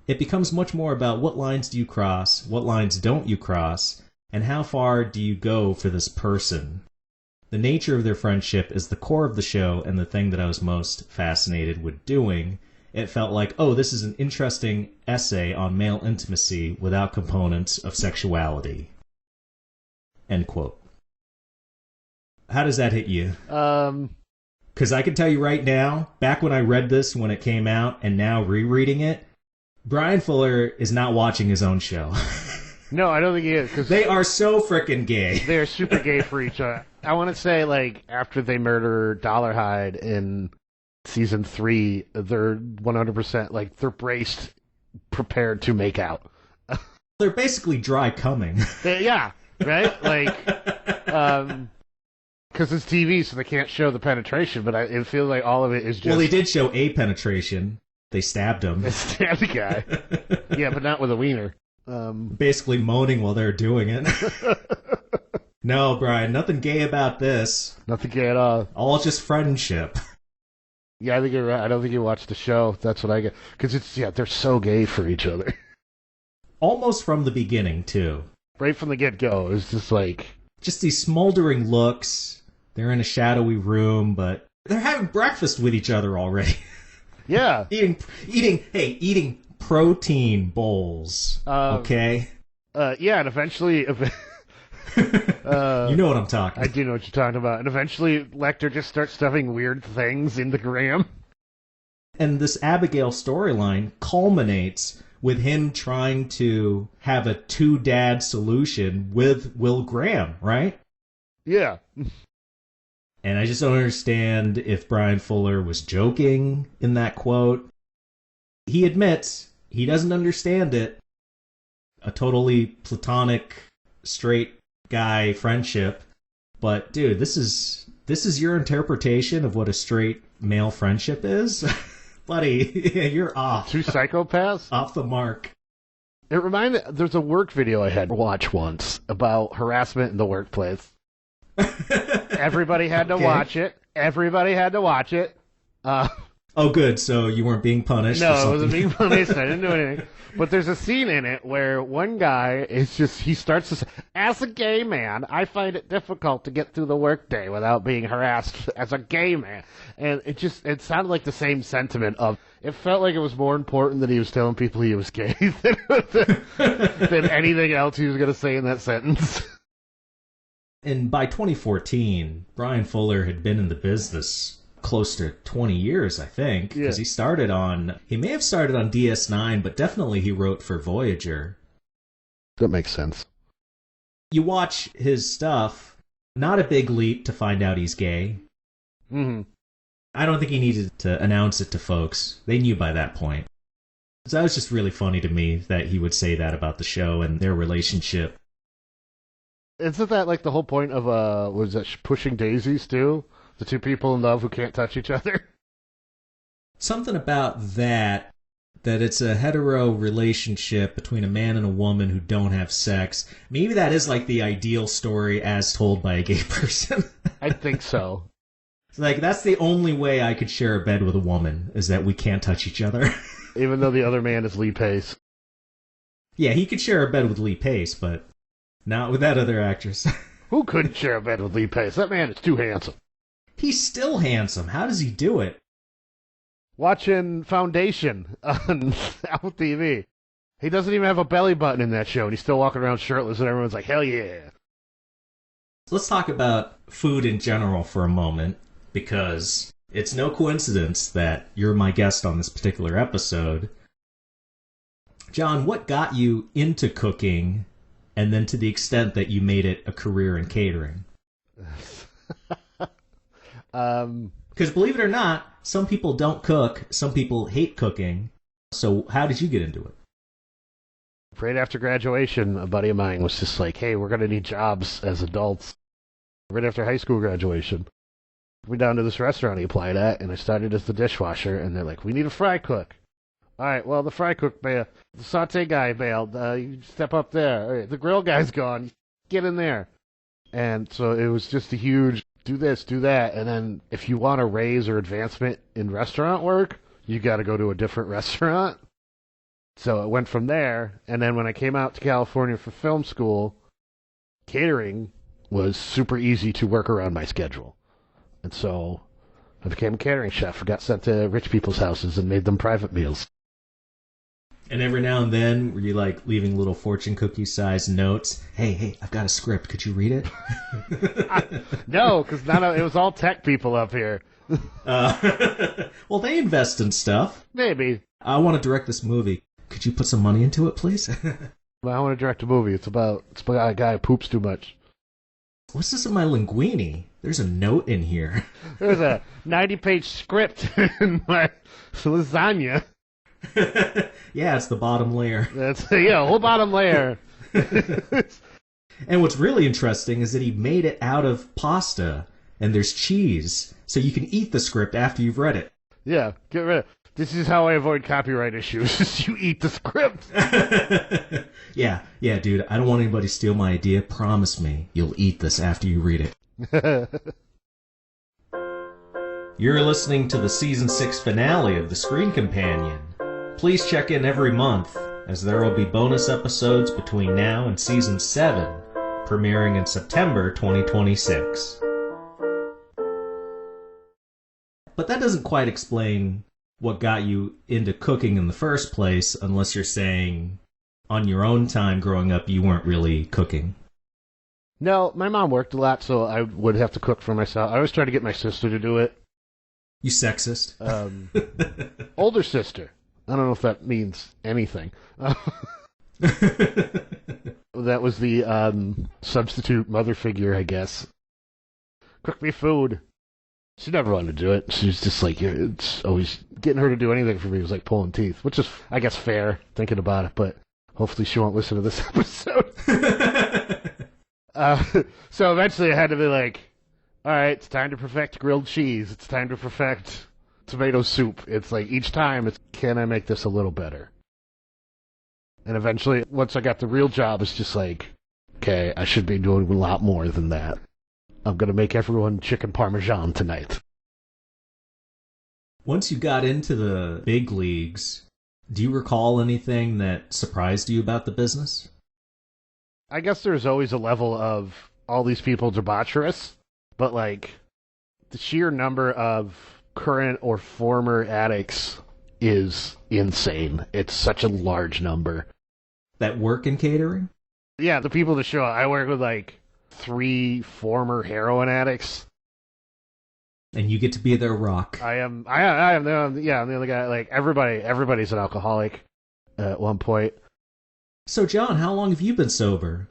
It becomes much more about what lines do you cross, what lines don't you cross, and how far do you go for this person. The nature of their friendship is the core of the show and the thing that I was most fascinated with doing. It felt like, oh, this is an interesting essay on male intimacy without components of sexuality. End quote. How does that hit you? Because I can tell you right now, back when I read this when it came out and now rereading it, Brian Fuller is not watching his own show. No, I don't think he is. Cause they are so frickin' gay. They're super gay for each other. I want to say, like, after they murder Dollarhide in season 3, they're 100%, like, they're braced, prepared to make out. They're basically dry coming. Yeah, right? Like, because it's TV, so they can't show the penetration, but it feels like all of it is just... Well, they did show a penetration. They stabbed him. They stabbed the guy. Yeah, but not with a wiener. Basically moaning while they're doing it. No, Brian, nothing gay about this. Nothing gay at all. All just friendship. Yeah, I think you're right. I don't think you watched the show. That's what I get. Because they're so gay for each other. Almost from the beginning, too. Right from the get-go. It's just like... Just these smoldering looks. They're in a shadowy room, but they're having breakfast with each other already. Yeah. eating protein bowls. Okay? Yeah, and eventually... you know what I'm talking about. I do know what you're talking about. And eventually, Lecter just starts stuffing weird things into Graham. And this Abigail storyline culminates with him trying to have a two-dad solution with Will Graham, right? Yeah. And I just don't understand if Brian Fuller was joking in that quote. He admits he doesn't understand it. A totally platonic, straight guy friendship. But, dude, this is your interpretation of what a straight male friendship is? Buddy, you're off. Two psychopaths? Off the mark. It reminded me, there's a work video I had to watch once about harassment in the workplace. Everybody had to watch it. Everybody had to watch it. Oh, good. So you weren't being punished? No, I wasn't being punished. I didn't do anything. But there's a scene in it where one guy he starts to say, as a gay man, I find it difficult to get through the workday without being harassed as a gay man. And it sounded like the same sentiment of, it felt like it was more important that he was telling people he was gay than anything else he was going to say in that sentence. And by 2014, Brian Fuller had been in the business close to 20 years, I think, because he may have started on DS9, but definitely he wrote for Voyager. That makes sense. You watch his stuff, not a big leap to find out he's gay. Mm-hmm. I don't think he needed to announce it to folks. They knew by that point. So that was just really funny to me that he would say that about the show and their relationship. Isn't that like the whole point of, was that Pushing Daisies, too? The two people in love who can't touch each other? Something about that it's a hetero relationship between a man and a woman who don't have sex. Maybe that is like the ideal story as told by a gay person. I think so. It's like, that's the only way I could share a bed with a woman, is that we can't touch each other. Even though the other man is Lee Pace. Yeah, he could share a bed with Lee Pace, but not with that other actress. Who couldn't share a bed with Lee Pace? That man is too handsome. He's still handsome. How does he do it? Watching Foundation on Apple TV. He doesn't even have a belly button in that show, and he's still walking around shirtless, and everyone's like, hell yeah. Let's talk about food in general for a moment. because it's no coincidence that you're my guest on this particular episode. John, what got you into cooking, and then to the extent that you made it a career in catering? Because believe it or not, some people don't cook, some people hate cooking. So how did you get into it? Right after graduation, a buddy of mine was just like, hey, we're going to need jobs as adults. Right after high school graduation, went down to this restaurant he applied at, and I started as the dishwasher, and they're like, we need a fry cook. All right, well, the fry cook bailed. The saute guy bailed. You step up there. All right, the grill guy's gone. Get in there. And so it was just a huge do this, do that. And then if you want a raise or advancement in restaurant work, you got to go to a different restaurant. So it went from there. And then when I came out to California for film school, catering was super easy to work around my schedule. And so I became a catering chef. I got sent to rich people's houses and made them private meals. And every now and then, were you like leaving little fortune cookie sized notes? Hey, I've got a script. Could you read it? No, because it was all tech people up here. Well, they invest in stuff. Maybe. I want to direct this movie. Could you put some money into it, please? Well, I want to direct a movie. It's about a guy who poops too much. What's this in my linguine? There's a note in here. There's a 90-page script in my lasagna. Yeah, it's the bottom layer. That's whole bottom layer. And what's really interesting is that he made it out of pasta, and there's cheese, so you can eat the script after you've read it. Yeah, get rid of it. This is how I avoid copyright issues. You eat the script. Yeah, dude, I don't want anybody to steal my idea. Promise me you'll eat this after you read it. You're listening to the Season 6 finale of The Screen Companion. Please check in every month, as there will be bonus episodes between now and Season 7, premiering in September 2026. But that doesn't quite explain what got you into cooking in the first place, unless you're saying on your own time growing up you weren't really cooking. No, my mom worked a lot, so I would have to cook for myself. I always tried to get my sister to do it. You sexist. Older sister. I don't know if that means anything. That was the substitute mother figure, I guess. Cook me food. She never wanted to do it. She was just like, it's always getting her to do anything for me was like pulling teeth, which is, I guess, fair, thinking about it, but hopefully she won't listen to this episode. So eventually I had to be like, all right, it's time to perfect grilled cheese. It's time to perfect tomato soup. It's like each time, can I make this a little better? And eventually, once I got the real job, it's just like, okay, I should be doing a lot more than that. I'm going to make everyone chicken parmesan tonight. Once you got into the big leagues, do you recall anything that surprised you about the business? I guess there's always a level of all these people debaucherous, but like the sheer number of current or former addicts is insane. It's such a large number. That work in catering? Yeah, the people that show up. I work with like 3 former heroin addicts. And you get to be their rock. I am I'm the other guy. Like everybody's an alcoholic at one point. So John, how long have you been sober?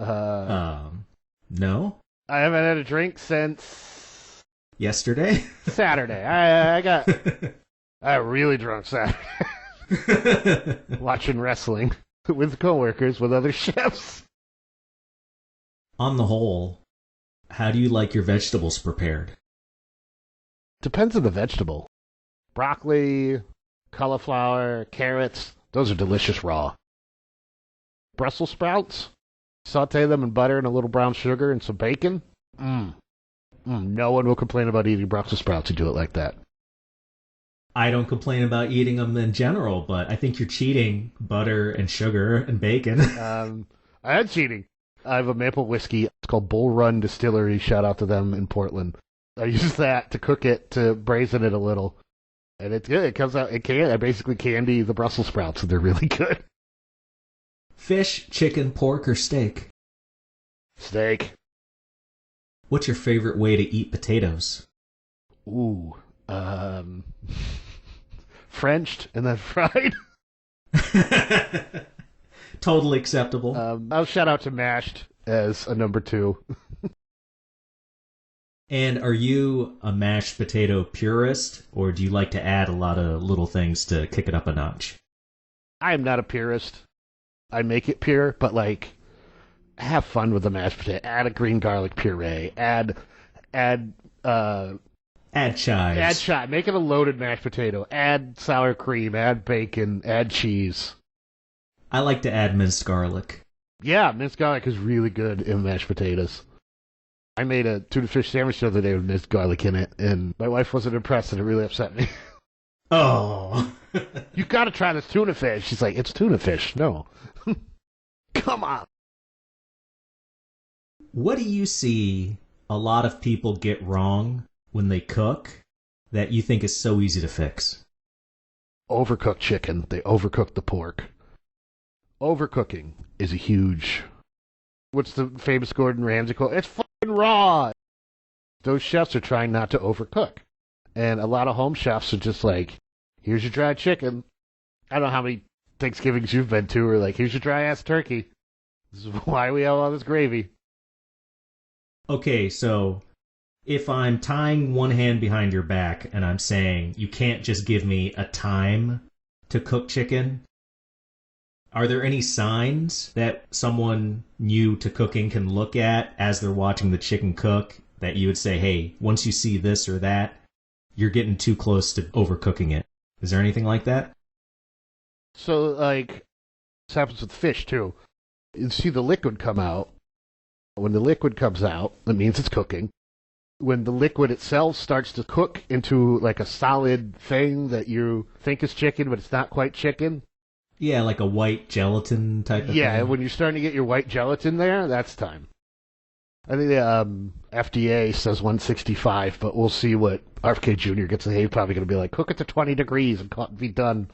No? I haven't had a drink since yesterday? Saturday. I got really drunk Saturday. Watching wrestling with coworkers, with other chefs. On the whole, how do you like your vegetables prepared? Depends on the vegetable. Broccoli, cauliflower, carrots, those are delicious raw. Brussels sprouts, saute them in butter and a little brown sugar and some bacon. No one will complain about eating Brussels sprouts who do it like that. I don't complain about eating them in general, but I think you're cheating butter and sugar and bacon. I am cheating. I have a maple whiskey. It's called Bull Run Distillery. Shout out to them in Portland. I use that to cook it, to braisen it a little. And it's good. It comes out, I basically candy the Brussels sprouts, and they're really good. Fish, chicken, pork, or steak? Steak. What's your favorite way to eat potatoes? Ooh. Frenched and then fried. Totally acceptable. I'll shout out to mashed as a number 2. And are you a mashed potato purist, or do you like to add a lot of little things to kick it up a notch? I am not a purist. I make it pure, but like, have fun with the mashed potato. Add a green garlic puree. Add chives. Add chives. Make it a loaded mashed potato. Add sour cream. Add bacon. Add cheese. I like to add minced garlic. Yeah, minced garlic is really good in mashed potatoes. I made a tuna fish sandwich the other day with minced garlic in it, and my wife wasn't impressed, and it really upset me. Oh. You gotta try this tuna fish. She's like, it's tuna fish. No. Come on. What do you see a lot of people get wrong when they cook that you think is so easy to fix? Overcooked chicken. They overcook the pork. Overcooking is a huge... What's the famous Gordon Ramsay quote? It's fucking raw! Those chefs are trying not to overcook. And a lot of home chefs are just like, here's your dried chicken. I don't know how many Thanksgivings you've been to, or like, here's your dry-ass turkey. This is why we have all this gravy. Okay, so if I'm tying one hand behind your back and I'm saying you can't just give me a time to cook chicken, are there any signs that someone new to cooking can look at as they're watching the chicken cook that you would say, hey, once you see this or that, you're getting too close to overcooking it? Is there anything like that? So, like, this happens with fish, too. You see the liquid come out. When the liquid comes out, that means it's cooking. When the liquid itself starts to cook into, like, a solid thing that you think is chicken, but it's not quite chicken. Yeah, like a white gelatin type of thing. Yeah, when you're starting to get your white gelatin there, that's time. I think the FDA says 165, but we'll see what RFK Jr. gets. He's probably going to be like, cook it to 20 degrees and be done.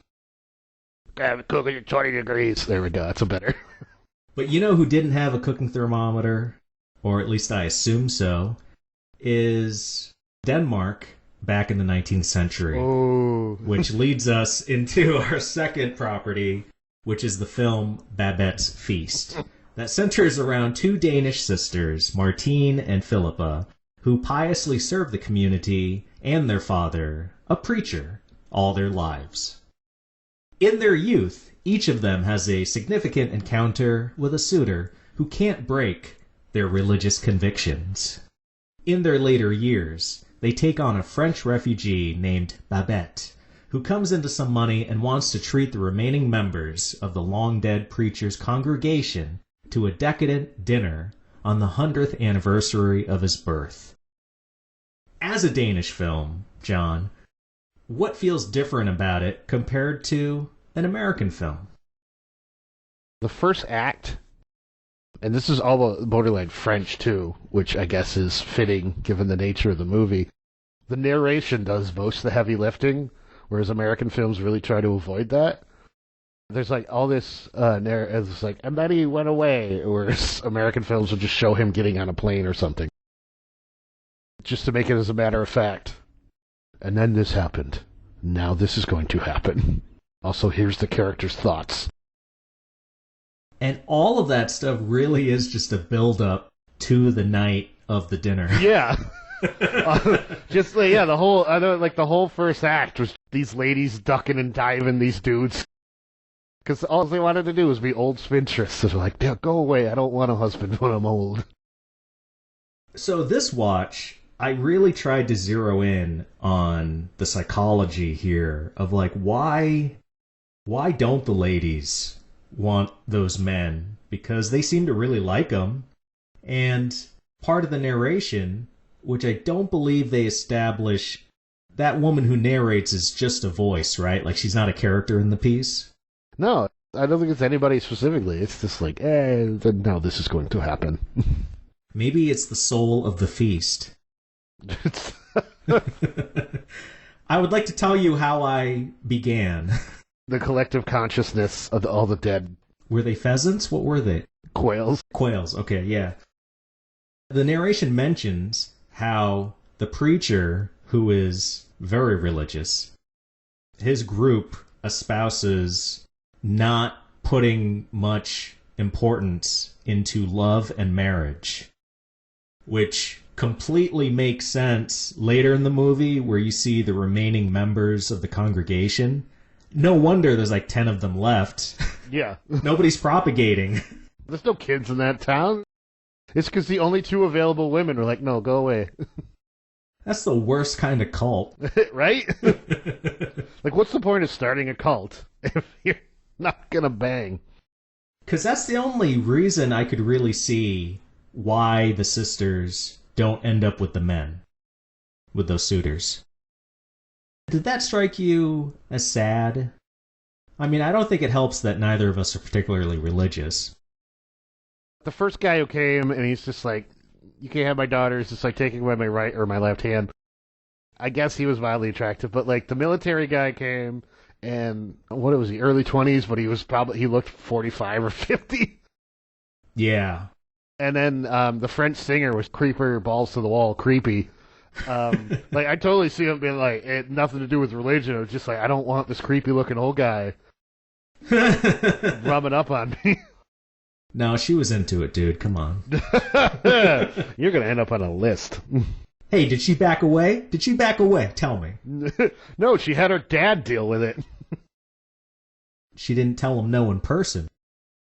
Cook it to 20 degrees. There we go. That's a better. But you know who didn't have a cooking thermometer, or at least I assume so, is Denmark back in the 19th century. Oh. Which leads us into our second property, which is the film Babette's Feast. That centers around 2 Danish sisters, Martine and Philippa, who piously serve the community and their father, a preacher, all their lives. In their youth, each of them has a significant encounter with a suitor who can't break their religious convictions. In their later years, they take on a French refugee named Babette, who comes into some money and wants to treat the remaining members of the long-dead preacher's congregation to a decadent dinner on the 100th anniversary of his birth. As a Danish film, John, what feels different about it compared to an American film? The first act, and this is all borderline French too, which I guess is fitting given the nature of the movie. The narration does most of the heavy lifting, whereas American films really try to avoid that. There's like all this it's like, and then he went away, whereas American films would just show him getting on a plane or something. Just to make it as a matter of fact. And then this happened. Now this is going to happen. Also, here's the character's thoughts. And all of that stuff really is just a build-up to the night of the dinner. Yeah. Just like, yeah, the whole first act was these ladies ducking and diving these dudes. Because all they wanted to do was be old spinsters. So they're like, yeah, go away, I don't want a husband when I'm old. So this watch, I really tried to zero in on the psychology here of like, why don't the ladies want those men? Because they seem to really like them. And part of the narration, which I don't believe they establish, that woman who narrates is just a voice, right? Like, she's not a character in the piece. No, I don't think it's anybody specifically. It's just like, now this is going to happen. Maybe it's the soul of the feast. I would like to tell you how I began. The collective consciousness of all the dead. Were they pheasants? What were they? Quails. Quails, okay, yeah. The narration mentions how the preacher, who is very religious. His group espouses not putting much importance into love and marriage, which completely makes sense later in the movie where you see the remaining members of the congregation. No wonder there's like 10 of them left. Yeah. Nobody's propagating. There's no kids in that town. It's because the only 2 available women are like, no, go away. That's the worst kind of cult. Right? Like, what's the point of starting a cult if you're not gonna bang? Because that's the only reason I could really see why the sisters don't end up with the men, with those suitors. Did that strike you as sad? I mean, I don't think it helps that neither of us are particularly religious. The first guy who came, and he's just like, you can't have my daughter, it's just like taking away my right or my left hand. I guess he was mildly attractive, but like the military guy came, and what was he, early 20s, but he looked 45 or 50. Yeah. And then the French singer was creeper, balls to the wall, creepy. Like, I totally see him being like, it had nothing to do with religion. It was just like, I don't want this creepy looking old guy rubbing up on me. No, she was into it, dude. Come on. You're going to end up on a list. Hey, did she back away? Did she back away? Tell me. No, she had her dad deal with it. She didn't tell him no in person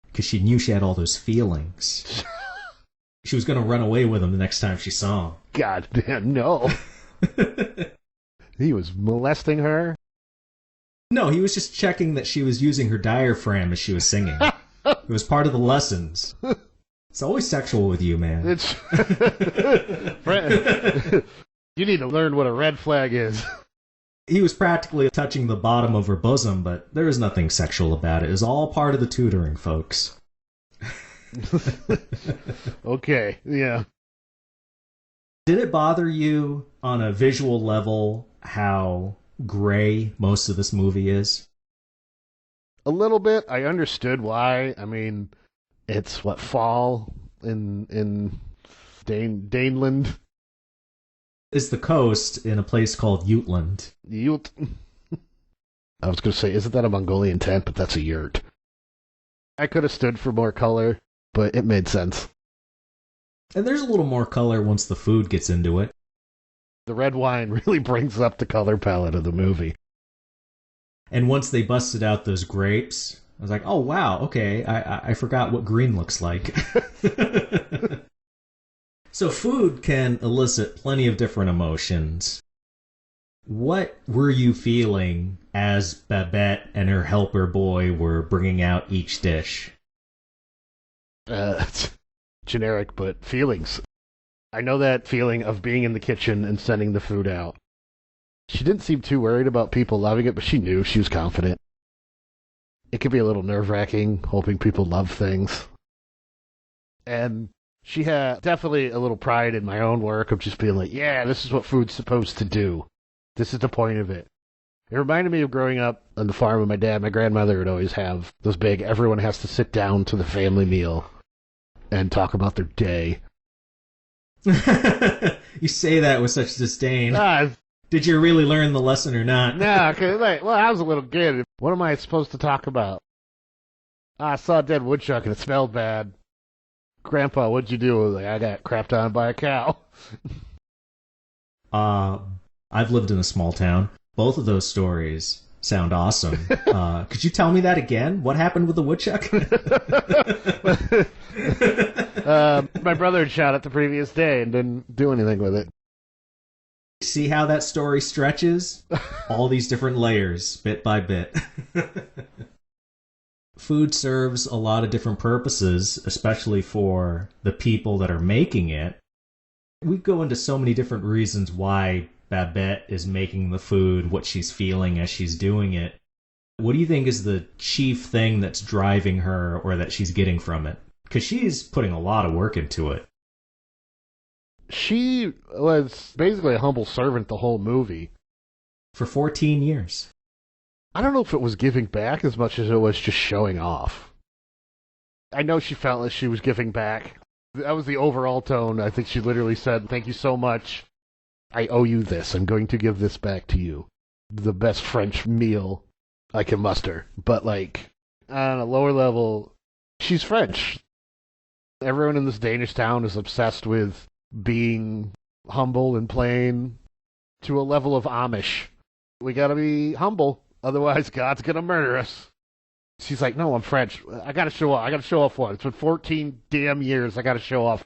because she knew she had all those feelings. She was going to run away with him the next time she saw him. God damn, no. He was molesting her? No, he was just checking that she was using her diaphragm as she was singing. It was part of the lessons. It's always sexual with you, man. You need to learn what a red flag is. He was practically touching the bottom of her bosom, but there was nothing sexual about it. It was all part of the tutoring, folks. Okay, yeah. Did it bother you on a visual level how gray most of this movie is? A little bit. I understood why. I mean, it's fall in Daneland. It's the coast in a place called Jutland. Yurt. I was going to say, isn't that a Mongolian tent? But that's a yurt. I could have stood for more color, but it made sense. And there's a little more color once the food gets into it. The red wine really brings up the color palette of the movie. And once they busted out those grapes, I was like, oh, wow, okay, I forgot what green looks like. So food can elicit plenty of different emotions. What were you feeling as Babette and her helper boy were bringing out each dish? Generic, but feelings. I know that feeling of being in the kitchen and sending the food out. She didn't seem too worried about people loving it, but she knew. She was confident. It could be a little nerve-wracking, hoping people love things. And she had definitely a little pride in my own work of just being like, yeah, this is what food's supposed to do. This is the point of it. It reminded me of growing up on the farm with my dad. My grandmother would always have those big, everyone has to sit down to the family meal and talk about their day. You say that with such disdain. Did you really learn the lesson or not? No, because I was a little kid. What am I supposed to talk about? I saw a dead woodchuck and it smelled bad. Grandpa, what'd you do? Like, I got crapped on by a cow. I've lived in a small town. Both of those stories sound awesome. Could you tell me that again? What happened with the woodchuck? My brother had shot it the previous day and didn't do anything with it. See how that story stretches? All these different layers, bit by bit. Food serves a lot of different purposes, especially for the people that are making it. We go into so many different reasons why Babette is making the food, what she's feeling as she's doing it. What do you think is the chief thing that's driving her or that she's getting from it? Because she's putting a lot of work into it. She was basically a humble servant the whole movie. For 14 years. I don't know if it was giving back as much as it was just showing off. I know she felt like she was giving back. That was the overall tone. I think she literally said, thank you so much. I owe you this. I'm going to give this back to you. The best French meal I can muster. But, like, on a lower level, she's French. Everyone in this Danish town is obsessed with being humble and plain to a level of Amish. We gotta be humble, otherwise God's gonna murder us. She's like, no, I'm French. I gotta show off. I gotta show off one. It's been 14 damn years. I gotta show off.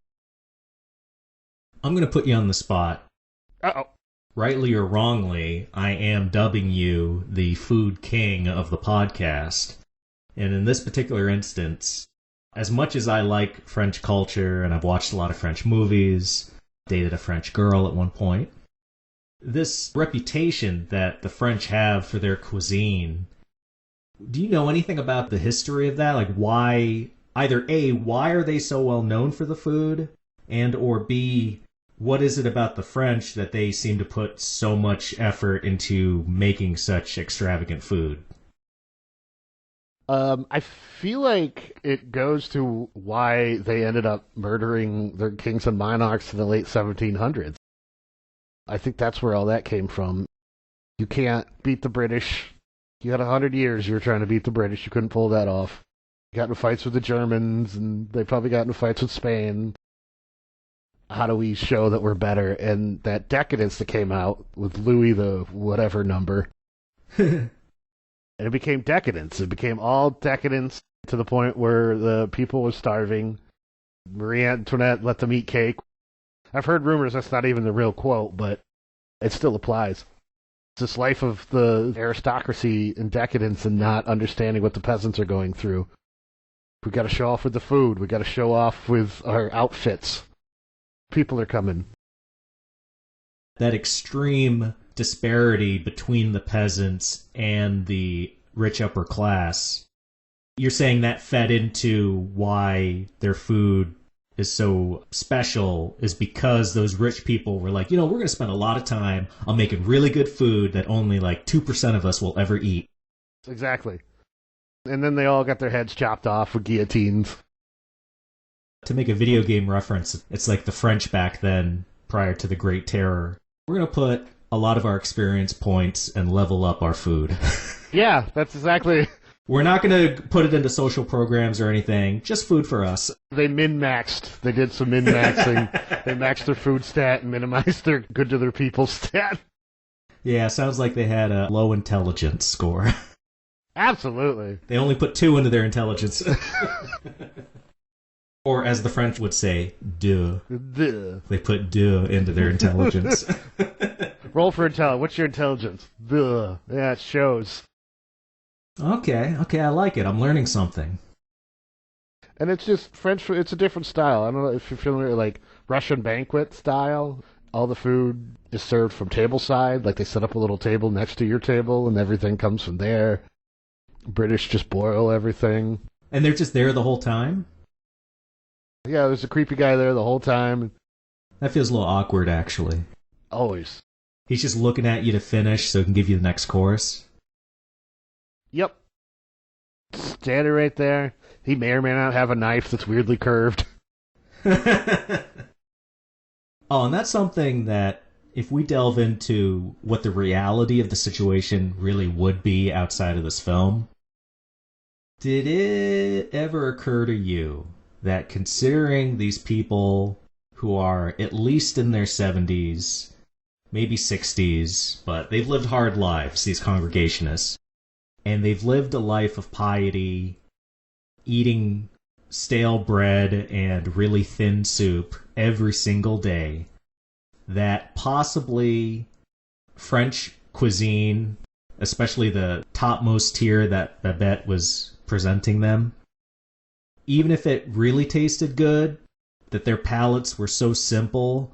I'm gonna put you on the spot. Uh-oh. Rightly or wrongly, I am dubbing you the food king of the podcast. And in this particular instance, as much as I like French culture, and I've watched a lot of French movies, dated a French girl at one point, this reputation that the French have for their cuisine, do you know anything about the history of that? Like why, either A, why are they so well known for the food? And or B, what is it about the French that they seem to put so much effort into making such extravagant food? I feel like it goes to why they ended up murdering their kings and monarchs in the late 1700s. I think that's where all that came from. You can't beat the British. You had 100 years you were trying to beat the British. You couldn't pull that off. You got into fights with the Germans, and they probably got into fights with Spain. How do we show that we're better? And that decadence that came out with Louis the whatever number. And it became decadence. It became all decadence to the point where the people were starving. Marie Antoinette let them eat cake. I've heard rumors that's not even the real quote, but it still applies. It's this life of the aristocracy and decadence and not understanding what the peasants are going through. We got to show off with the food. We got to show off with our outfits. People are coming. That extreme disparity between the peasants and the rich upper class, you're saying that fed into why their food is so special is because those rich people were like, we're going to spend a lot of time on making really good food that only like 2% of us will ever eat. Exactly. And then they all got their heads chopped off with guillotines. To make a video game reference, it's like the French back then, prior to the Great Terror. We're going to put a lot of our experience points and level up our food. Yeah, that's exactly. We're not going to put it into social programs or anything, just food for us. They min-maxed. They did some min-maxing. They maxed their food stat and minimized their good to their people stat. Yeah, sounds like they had a low intelligence score. Absolutely. They only put 2 into their intelligence. Or as the French would say, deux. Duh. They put deux into their intelligence. Roll for intelligence. What's your intelligence? Duh. Yeah, it shows. Okay, I like it. I'm learning something. And it's just French food. It's a different style. I don't know if you're familiar with, like, Russian banquet style. All the food is served from tableside. Like, they set up a little table next to your table, and everything comes from there. British just boil everything. And they're just there the whole time? Yeah, there's a creepy guy there the whole time. That feels a little awkward, actually. Always. He's just looking at you to finish so he can give you the next course? Yep. Standing right there. He may or may not have a knife that's weirdly curved. Oh, and that's something that, if we delve into what the reality of the situation really would be outside of this film, did it ever occur to you that considering these people who are at least in their 70s, maybe 60s, but they've lived hard lives, these Congregationists, and they've lived a life of piety, eating stale bread and really thin soup every single day, that possibly French cuisine, especially the topmost tier that Babette was presenting them, even if it really tasted good, that their palates were so simple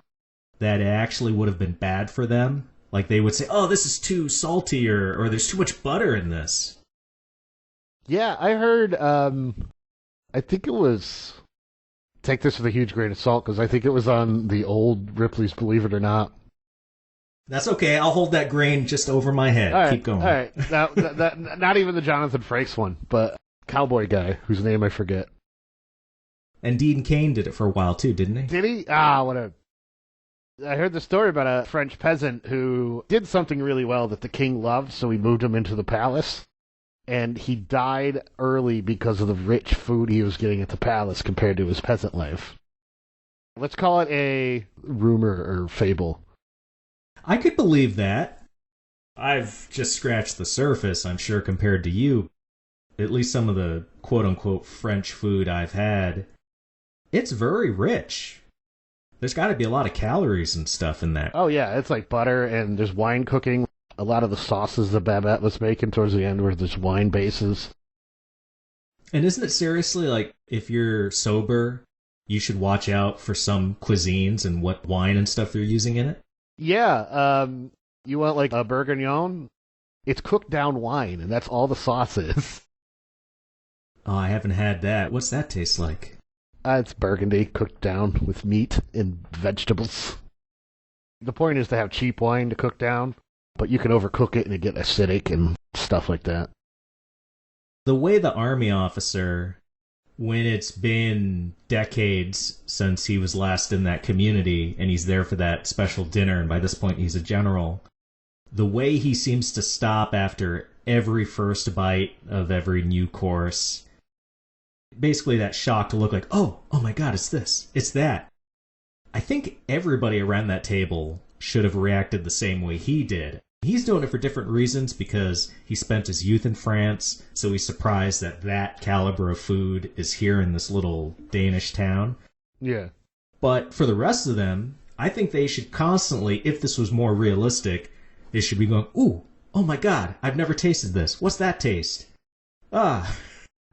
that it actually would have been bad for them. Like they would say, oh, this is too salty, or there's too much butter in this. Yeah, I heard, I think it was, take this with a huge grain of salt, because I think it was on the old Ripley's Believe It or Not. That's okay, I'll hold that grain just over my head. All right, keep going. All right, now, not even the Jonathan Frakes one, but cowboy guy, whose name I forget. And Dean Cain did it for a while too, didn't he? Did he? Ah, whatever. I heard the story about a French peasant who did something really well that the king loved, so he moved him into the palace. And he died early because of the rich food he was getting at the palace compared to his peasant life. Let's call it a rumor or fable. I could believe that. I've just scratched the surface, I'm sure, compared to you. At least some of the quote-unquote French food I've had. It's very rich. There's got to be a lot of calories and stuff in that. Oh, yeah, it's like butter, and there's wine cooking. A lot of the sauces that Babette was making towards the end were just wine bases. And isn't it seriously like, if you're sober, you should watch out for some cuisines and what wine and stuff they're using in it? Yeah, you want like a bourguignon? It's cooked down wine, and that's all the sauce is. Oh, I haven't had that. What's that taste like? It's burgundy cooked down with meat and vegetables. The point is to have cheap wine to cook down, but you can overcook it and it get acidic and stuff like that. The way the army officer, when it's been decades since he was last in that community and he's there for that special dinner, and by this point he's a general, the way he seems to stop after every first bite of every new course, basically that shocked look like, oh my god, it's this, it's that. I think everybody around that table should have reacted the same way he did. He's doing it for different reasons because he spent his youth in France, so he's surprised that that caliber of food is here in this little Danish town. Yeah. But for the rest of them, I think they should constantly, if this was more realistic, they should be going, ooh, oh my god, I've never tasted this. What's that taste? Ah.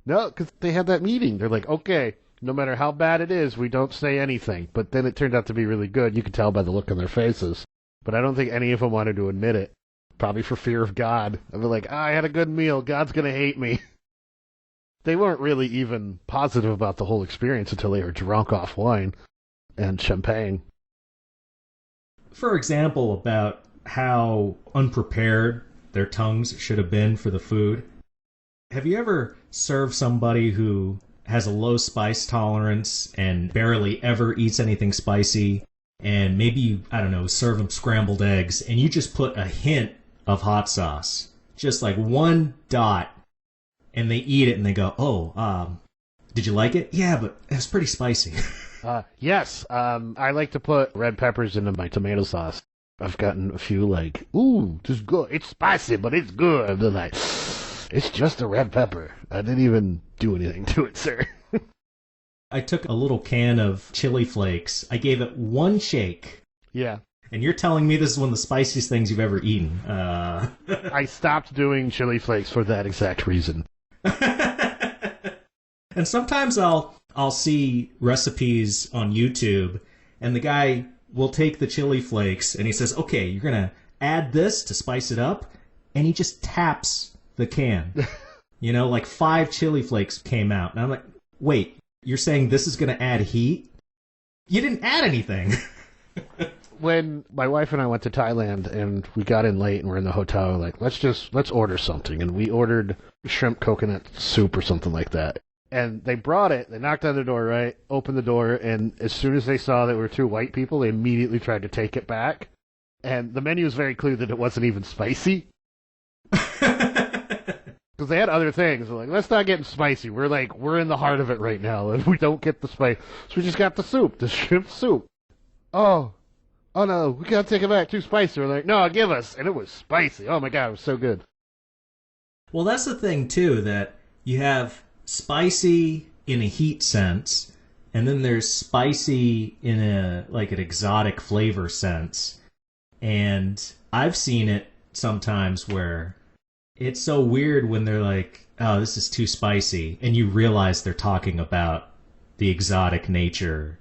No, because they had that meeting. They're like, okay, no matter how bad it is, we don't say anything. But then it turned out to be really good. You could tell by the look on their faces. But I don't think any of them wanted to admit it. Probably for fear of God. They're like, I had a good meal. God's going to hate me. They weren't really even positive about the whole experience until they were drunk off wine and champagne. For example, about how unprepared their tongues should have been for the food. Have you ever served somebody who has a low spice tolerance and barely ever eats anything spicy, and maybe you, I don't know, serve them scrambled eggs, and you just put a hint of hot sauce, just like one dot, and they eat it and they go, oh, did you like it? Yeah, but it was pretty spicy. Yes, I like to put red peppers into my tomato sauce. I've gotten a few like, ooh, this is good. It's spicy, but it's good. They're like, it's just a red pepper. I didn't even do anything to it, sir. I took a little can of chili flakes. I gave it one shake. Yeah. And you're telling me this is one of the spiciest things you've ever eaten. I stopped doing chili flakes for that exact reason. And sometimes I'll see recipes on YouTube, and the guy will take the chili flakes, and he says, okay, you're going to add this to spice it up, and he just taps the can. You know, like 5 chili flakes came out. And I'm like, wait, you're saying this is going to add heat? You didn't add anything. When my wife and I went to Thailand and we got in late and we're in the hotel, we're like, let's order something. And we ordered shrimp coconut soup or something like that. And they brought it, they knocked on the door, right? Opened the door, and as soon as they saw that we were 2 white people, they immediately tried to take it back. And the menu was very clear that it wasn't even spicy. Because they had other things. We're like, let's not get spicy. We're in the heart of it right now, and we don't get the spice. So we just got the soup, the shrimp soup. Oh no, we gotta take it back. Too spicy. We're like, no, give us. And it was spicy. Oh my god, it was so good. Well, that's the thing, too, that you have spicy in a heat sense, and then there's spicy in an exotic flavor sense. And I've seen it sometimes where it's so weird when they're like, oh, this is too spicy, and you realize they're talking about the exotic nature.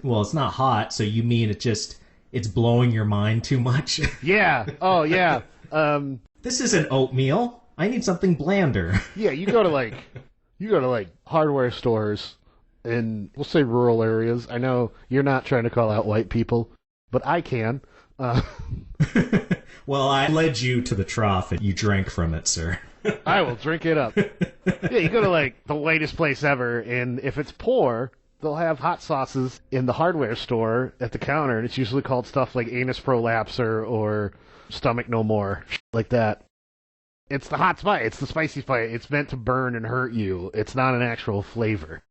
Well, it's not hot, so you mean it's blowing your mind too much? Yeah. Oh, yeah. This isn't oatmeal. I need something blander. Yeah, you go to hardware stores in, we'll say, rural areas. I know you're not trying to call out white people, but I can. Well, I led you to the trough and you drank from it, sir. I will drink it up. Yeah, you go to the whitest place ever, and if it's poor, they'll have hot sauces in the hardware store at the counter, and it's usually called stuff like anus prolapser or stomach no more, like that. It's the hot spice. It's the spicy spice. It's meant to burn and hurt you. It's not an actual flavor.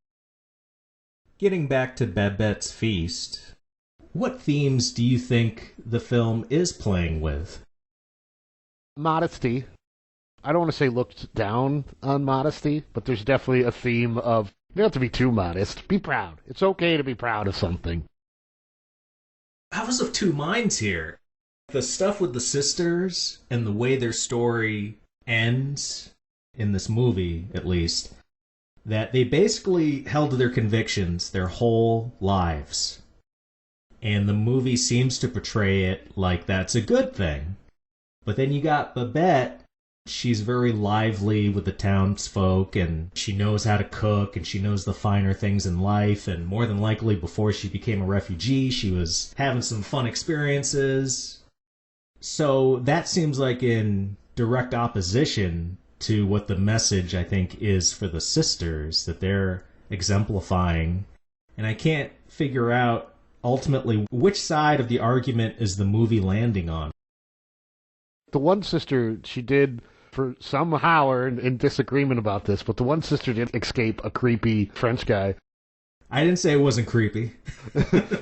Getting back to Babette's Feast, what themes do you think the film is playing with? Modesty. I don't want to say looked down on modesty, but there's definitely a theme of, you don't have to be too modest. Be proud. It's okay to be proud of something. I was of two minds here. The stuff with the sisters and the way their story ends, in this movie at least, that they basically held to their convictions their whole lives. And the movie seems to portray it like that's a good thing. But then you got Babette. She's very lively with the townsfolk, and she knows how to cook, and she knows the finer things in life, and more than likely before she became a refugee, she was having some fun experiences. So that seems like in direct opposition to what the message, I think, is for the sisters, that they're exemplifying. And I can't figure out, ultimately, which side of the argument is the movie landing on. The one sister, she did, for somehow are in disagreement about this, but the one sister did escape a creepy French guy. I didn't say it wasn't creepy.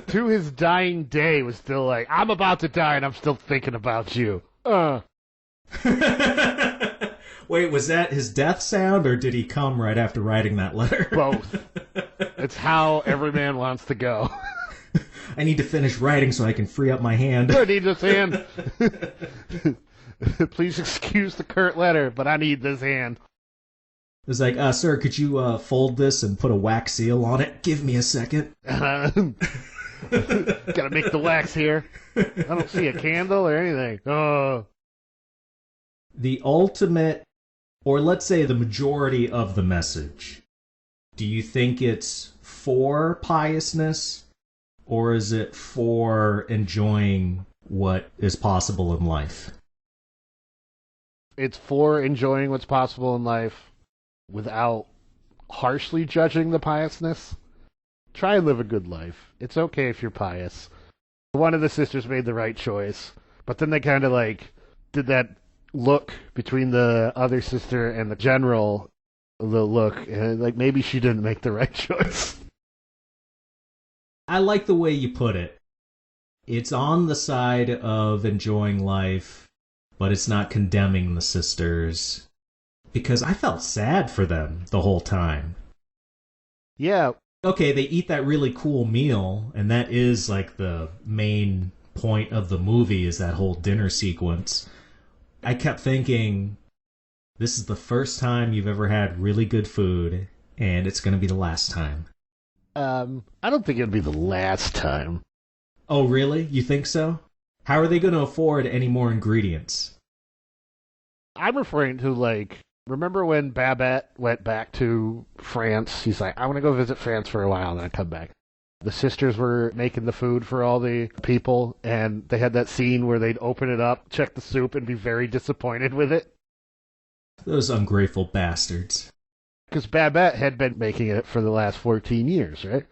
To his dying day was still like, I'm about to die and I'm still thinking about you. Wait, was that his death sound, or did he come right after writing that letter? Both. It's how every man wants to go. I need to finish writing so I can free up my hand. I need this hand. Please excuse the curt letter, but I need this hand. It's like, sir, could you fold this and put a wax seal on it? Give me a second. Gotta make the wax here. I don't see a candle or anything. The ultimate, or let's say the majority of the message, do you think it's for piousness, or is it for enjoying what is possible in life? It's for enjoying what's possible in life without harshly judging the piousness. Try and live a good life. It's okay if you're pious. One of the sisters made the right choice, but then they kind of like did that look between the other sister and the general, the look, and like maybe she didn't make the right choice. I like the way you put it. It's on the side of enjoying life, but it's not condemning the sisters. Because I felt sad for them the whole time. Yeah. Okay, they eat that really cool meal, and that is like the main point of the movie, is that whole dinner sequence. I kept thinking, this is the first time you've ever had really good food, and it's going to be the last time. I don't think it'd be the last time. Oh, really? You think so? How are they going to afford any more ingredients? I'm referring to, like, remember when Babette went back to France? He's like, I want to go visit France for a while and then come back. The sisters were making the food for all the people, and they had that scene where they'd open it up, check the soup, and be very disappointed with it. Those ungrateful bastards. Because Babette had been making it for the last 14 years, right?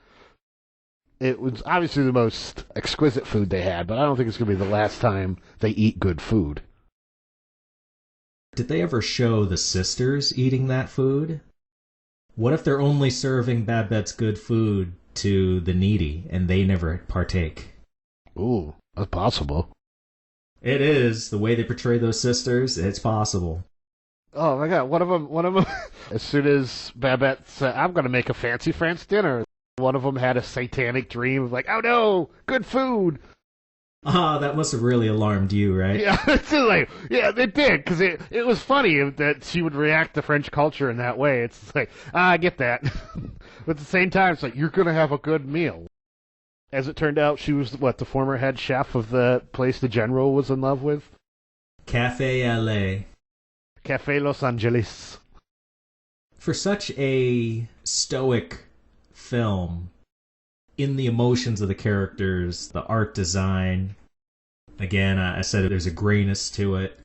It was obviously the most exquisite food they had, but I don't think it's going to be the last time they eat good food. Did they ever show the sisters eating that food? What if they're only serving Babette's good food to the needy, and they never partake? Ooh, that's possible. It is. The way they portray those sisters, it's possible. Oh my god, one of them, as soon as Babette said, I'm going to make a fancy French dinner, one of them had a satanic dream of like, oh no, good food. That must have really alarmed you, right? Yeah, it's like, yeah, it did, because it was funny that she would react to French culture in that way. It's like, I get that. But at the same time, it's like, you're going to have a good meal. As it turned out, she was, the former head chef of the place the general was in love with? Café LA. Café Los Angeles. For such a stoic film, in the emotions of the characters, the art design, again, I said there's a grayness to it.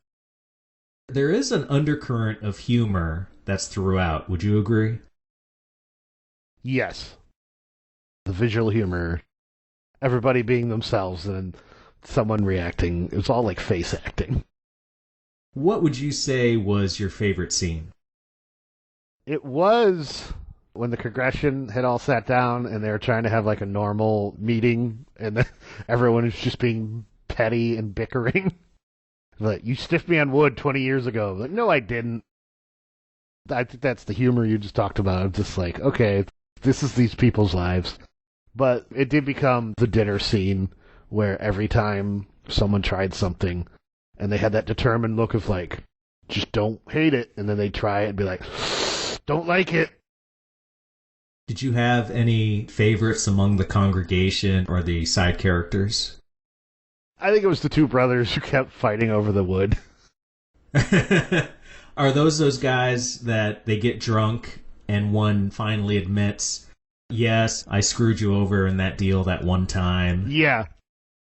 There is an undercurrent of humor that's throughout. Would you agree? Yes. the visual humor, everybody being themselves, and someone reacting. It was all like face acting. What would you say was your favorite scene? It was when the Congression had all sat down and they were trying to have like a normal meeting, and then everyone was just being petty and bickering. Like, you stiffed me on wood 20 years ago. Like, no, I didn't. I think that's the humor you just talked about. I'm just like, okay, this is these people's lives. But it did become the dinner scene where every time someone tried something and they had that determined look of like, just don't hate it. And then they'd try it and be like, don't like it. Did you have any favorites among the congregation or the side characters? I think it was the two brothers who kept fighting over the wood. Are those guys that they get drunk and one finally admits, yes, I screwed you over in that deal that one time? Yeah.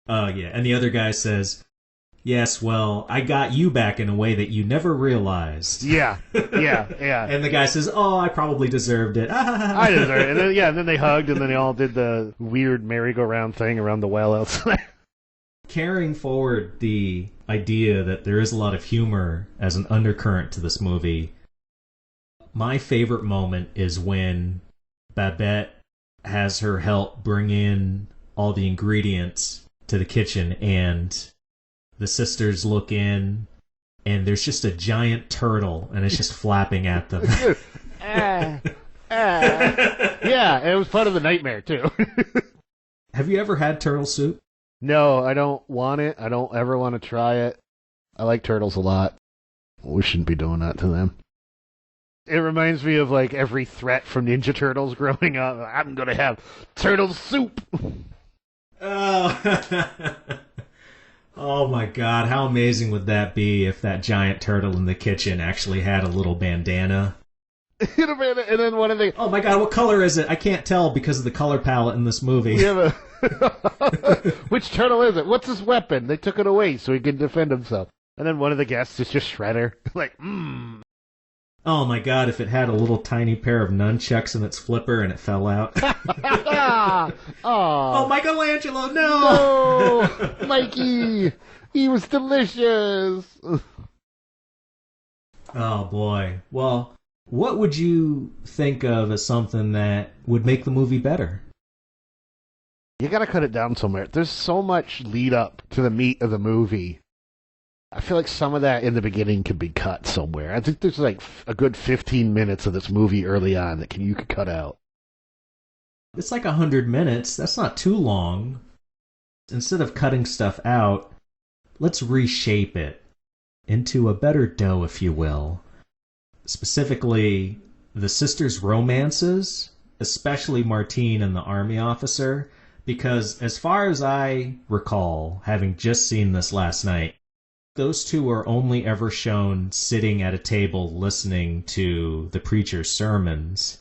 Oh, yeah. And the other guy says, yes, well, I got you back in a way that you never realized. Yeah. And the guy says, oh, I probably deserved it. I deserved it. And then, and then they hugged, and then they all did the weird merry-go-round thing around the well outside. Carrying forward the idea that there is a lot of humor as an undercurrent to this movie, my favorite moment is when Babette has her help bring in all the ingredients to the kitchen, and the sisters look in, and there's just a giant turtle, and it's just flapping at them. Yeah, and it was part of the nightmare, too. Have you ever had turtle soup? No, I don't want it. I don't ever want to try it. I like turtles a lot. We shouldn't be doing that to them. It reminds me of like every threat from Ninja Turtles growing up. I'm going to have turtle soup. Oh. Oh my god, how amazing would that be if that giant turtle in the kitchen actually had a little bandana? And then one of the... Oh my god, what color is it? I can't tell because of the color palette in this movie. Which turtle is it? What's his weapon? They took it away so he could defend himself. And then one of the guests is just Shredder. Like, Oh my god, if it had a little tiny pair of nunchucks in its flipper and it fell out. Oh, Michelangelo, no! No! Mikey! He was delicious! Oh boy. Well, what would you think of as something that would make the movie better? You gotta cut it down somewhere. There's so much lead up to the meat of the movie. I feel like some of that in the beginning could be cut somewhere. I think there's like a good 15 minutes of this movie early on that you could cut out. It's like 100 minutes. That's not too long. Instead of cutting stuff out, let's reshape it into a better dough, if you will. Specifically, the sisters' romances, especially Martine and the army officer, because as far as I recall, having just seen this last night, those two are only ever shown sitting at a table listening to the preacher's sermons.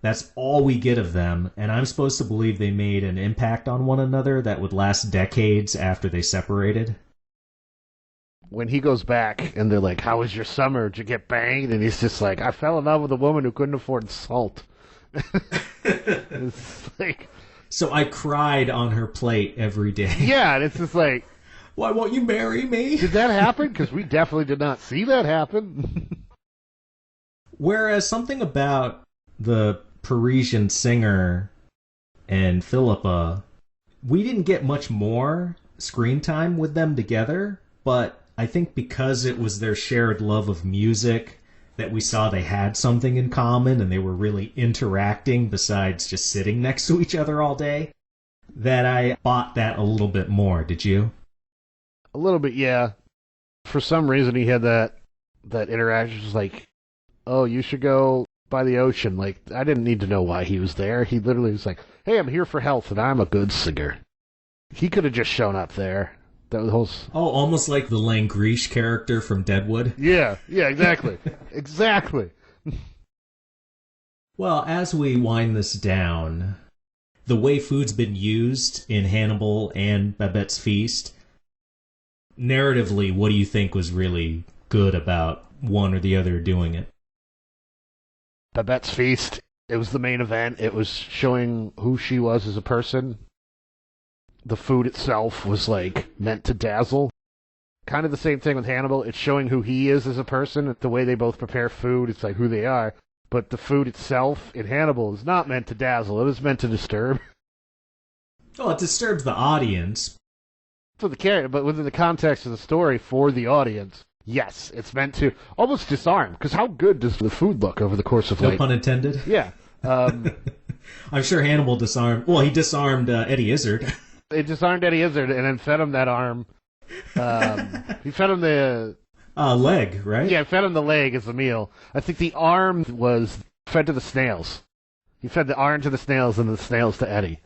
That's all we get of them, and I'm supposed to believe they made an impact on one another that would last decades after they separated. When he goes back and they're like, how was your summer? Did you get banged? And he's just like, I fell in love with a woman who couldn't afford salt. It's like... So I cried on her plate every day. Yeah, and it's just like... Why won't you marry me? Did that happen? Because we definitely did not see that happen. Whereas something about the Parisian singer and Philippa, we didn't get much more screen time with them together, but I think because it was their shared love of music that we saw they had something in common and they were really interacting besides just sitting next to each other all day, that I bought that a little bit more. Did you? A little bit, yeah. For some reason, he had that interaction. It was like, oh, you should go by the ocean. Like, I didn't need to know why he was there. He literally was like, hey, I'm here for health, and I'm a good singer. He could have just shown up there. That was the whole... Oh, almost like the Langrish character from Deadwood? Yeah, exactly. Exactly. Well, as we wind this down, the way food's been used in Hannibal and Babette's Feast, narratively, what do you think was really good about one or the other doing it? Babette's Feast It was the main event. It was showing who she was as a person. The food itself was, like, meant to dazzle. Kind of the same thing with Hannibal. It's showing who he is as a person. The way they both prepare food, it's like who they are. But the food itself in Hannibal is not meant to dazzle. It is meant to disturb. Well, it disturbs the audience. For the character, but within the context of the story for the audience, yes, it's meant to almost disarm. Because how good does the food look over the course of, No pun intended? Yeah. I'm sure Hannibal disarmed... Well, he disarmed Eddie Izzard. It disarmed Eddie Izzard and then fed him that arm. He fed him the... leg, right? Yeah, fed him the leg as a meal. I think the arm was fed to the snails. He fed the arm to the snails and the snails to Eddie.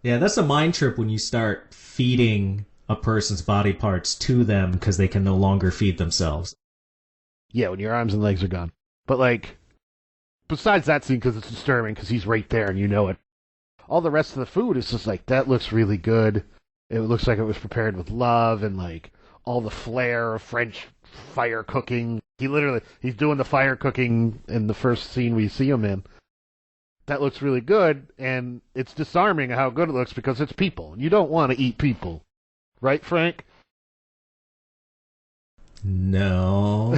Yeah, that's a mind trip when you start feeding a person's body parts to them because they can no longer feed themselves. Yeah, when your arms and legs are gone. But, like, besides that scene, because it's disturbing, because he's right there and you know it, all the rest of the food is just like, that looks really good. It looks like it was prepared with love and, like, all the flair of French fire cooking. He's doing the fire cooking in the first scene we see him in. That looks really good, and it's disarming how good it looks because it's people. You don't want to eat people. Right, Frank? No.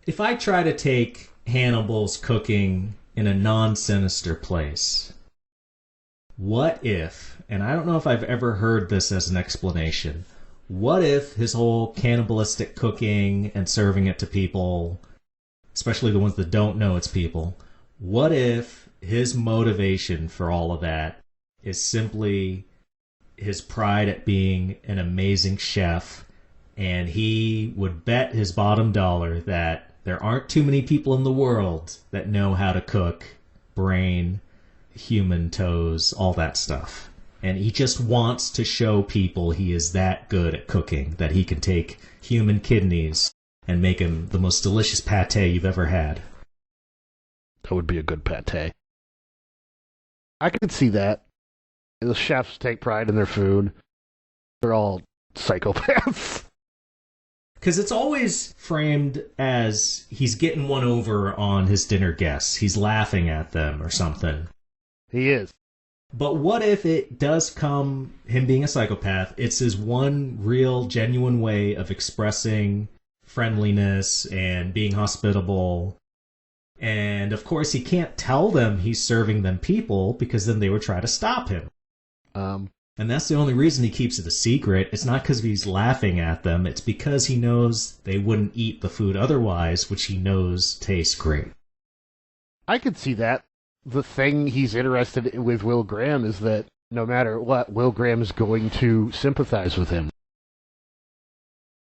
If I try to take Hannibal's cooking in a non-sinister place, what if, and I don't know if I've ever heard this as an explanation, what if his whole cannibalistic cooking and serving it to people, especially the ones that don't know it's people, what if his motivation for all of that is simply his pride at being an amazing chef, and he would bet his bottom dollar that there aren't too many people in the world that know how to cook brain, human toes, all that stuff. And he just wants to show people he is that good at cooking, that he can take human kidneys and make him the most delicious pate you've ever had. That would be a good pate. I could see that. The chefs take pride in their food. They're all psychopaths. Because it's always framed as he's getting one over on his dinner guests. He's laughing at them or something. He is. But what if it does come, him being a psychopath, it's his one real, genuine way of expressing friendliness and being hospitable. And, of course, he can't tell them he's serving them people because then they would try to stop him. And that's the only reason he keeps it a secret. It's not because he's laughing at them. It's because he knows they wouldn't eat the food otherwise, which he knows tastes great. I could see that. The thing he's interested in with Will Graham is that no matter what, Will Graham is going to sympathize with him.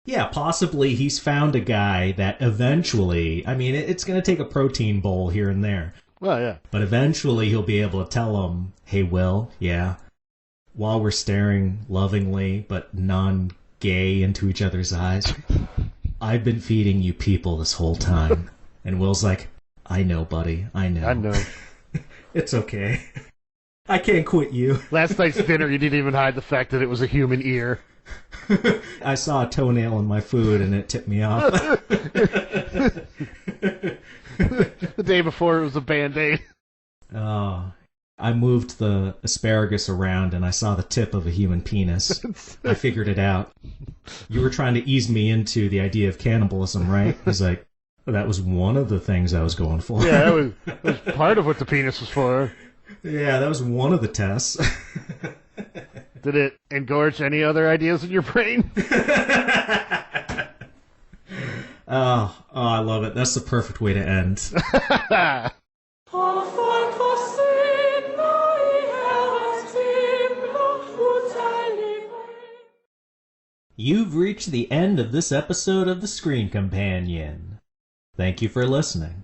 Yeah, possibly he's found a guy that eventually, I mean, it's going to take a protein bowl here and there. Well, yeah. But eventually he'll be able to tell him, hey, Will, yeah, while we're staring lovingly but non-gay into each other's eyes, I've been feeding you people this whole time. And Will's like, I know, buddy, I know. I know. It's okay. I can't quit you. Last night's dinner, you didn't even hide the fact that it was a human ear. I saw a toenail in my food and it tipped me off. The day before it was a Band-Aid. Oh, I moved the asparagus around and I saw the tip of a human penis. I figured it out. You were trying to ease me into the idea of cannibalism, right? He's like, well, that was one of the things I was going for. Yeah, that was part of what the penis was for. Yeah, that was one of the tests. Did it engorge any other ideas in your brain? Oh, I love it. That's the perfect way to end. You've reached the end of this episode of The Screen Companion. Thank you for listening.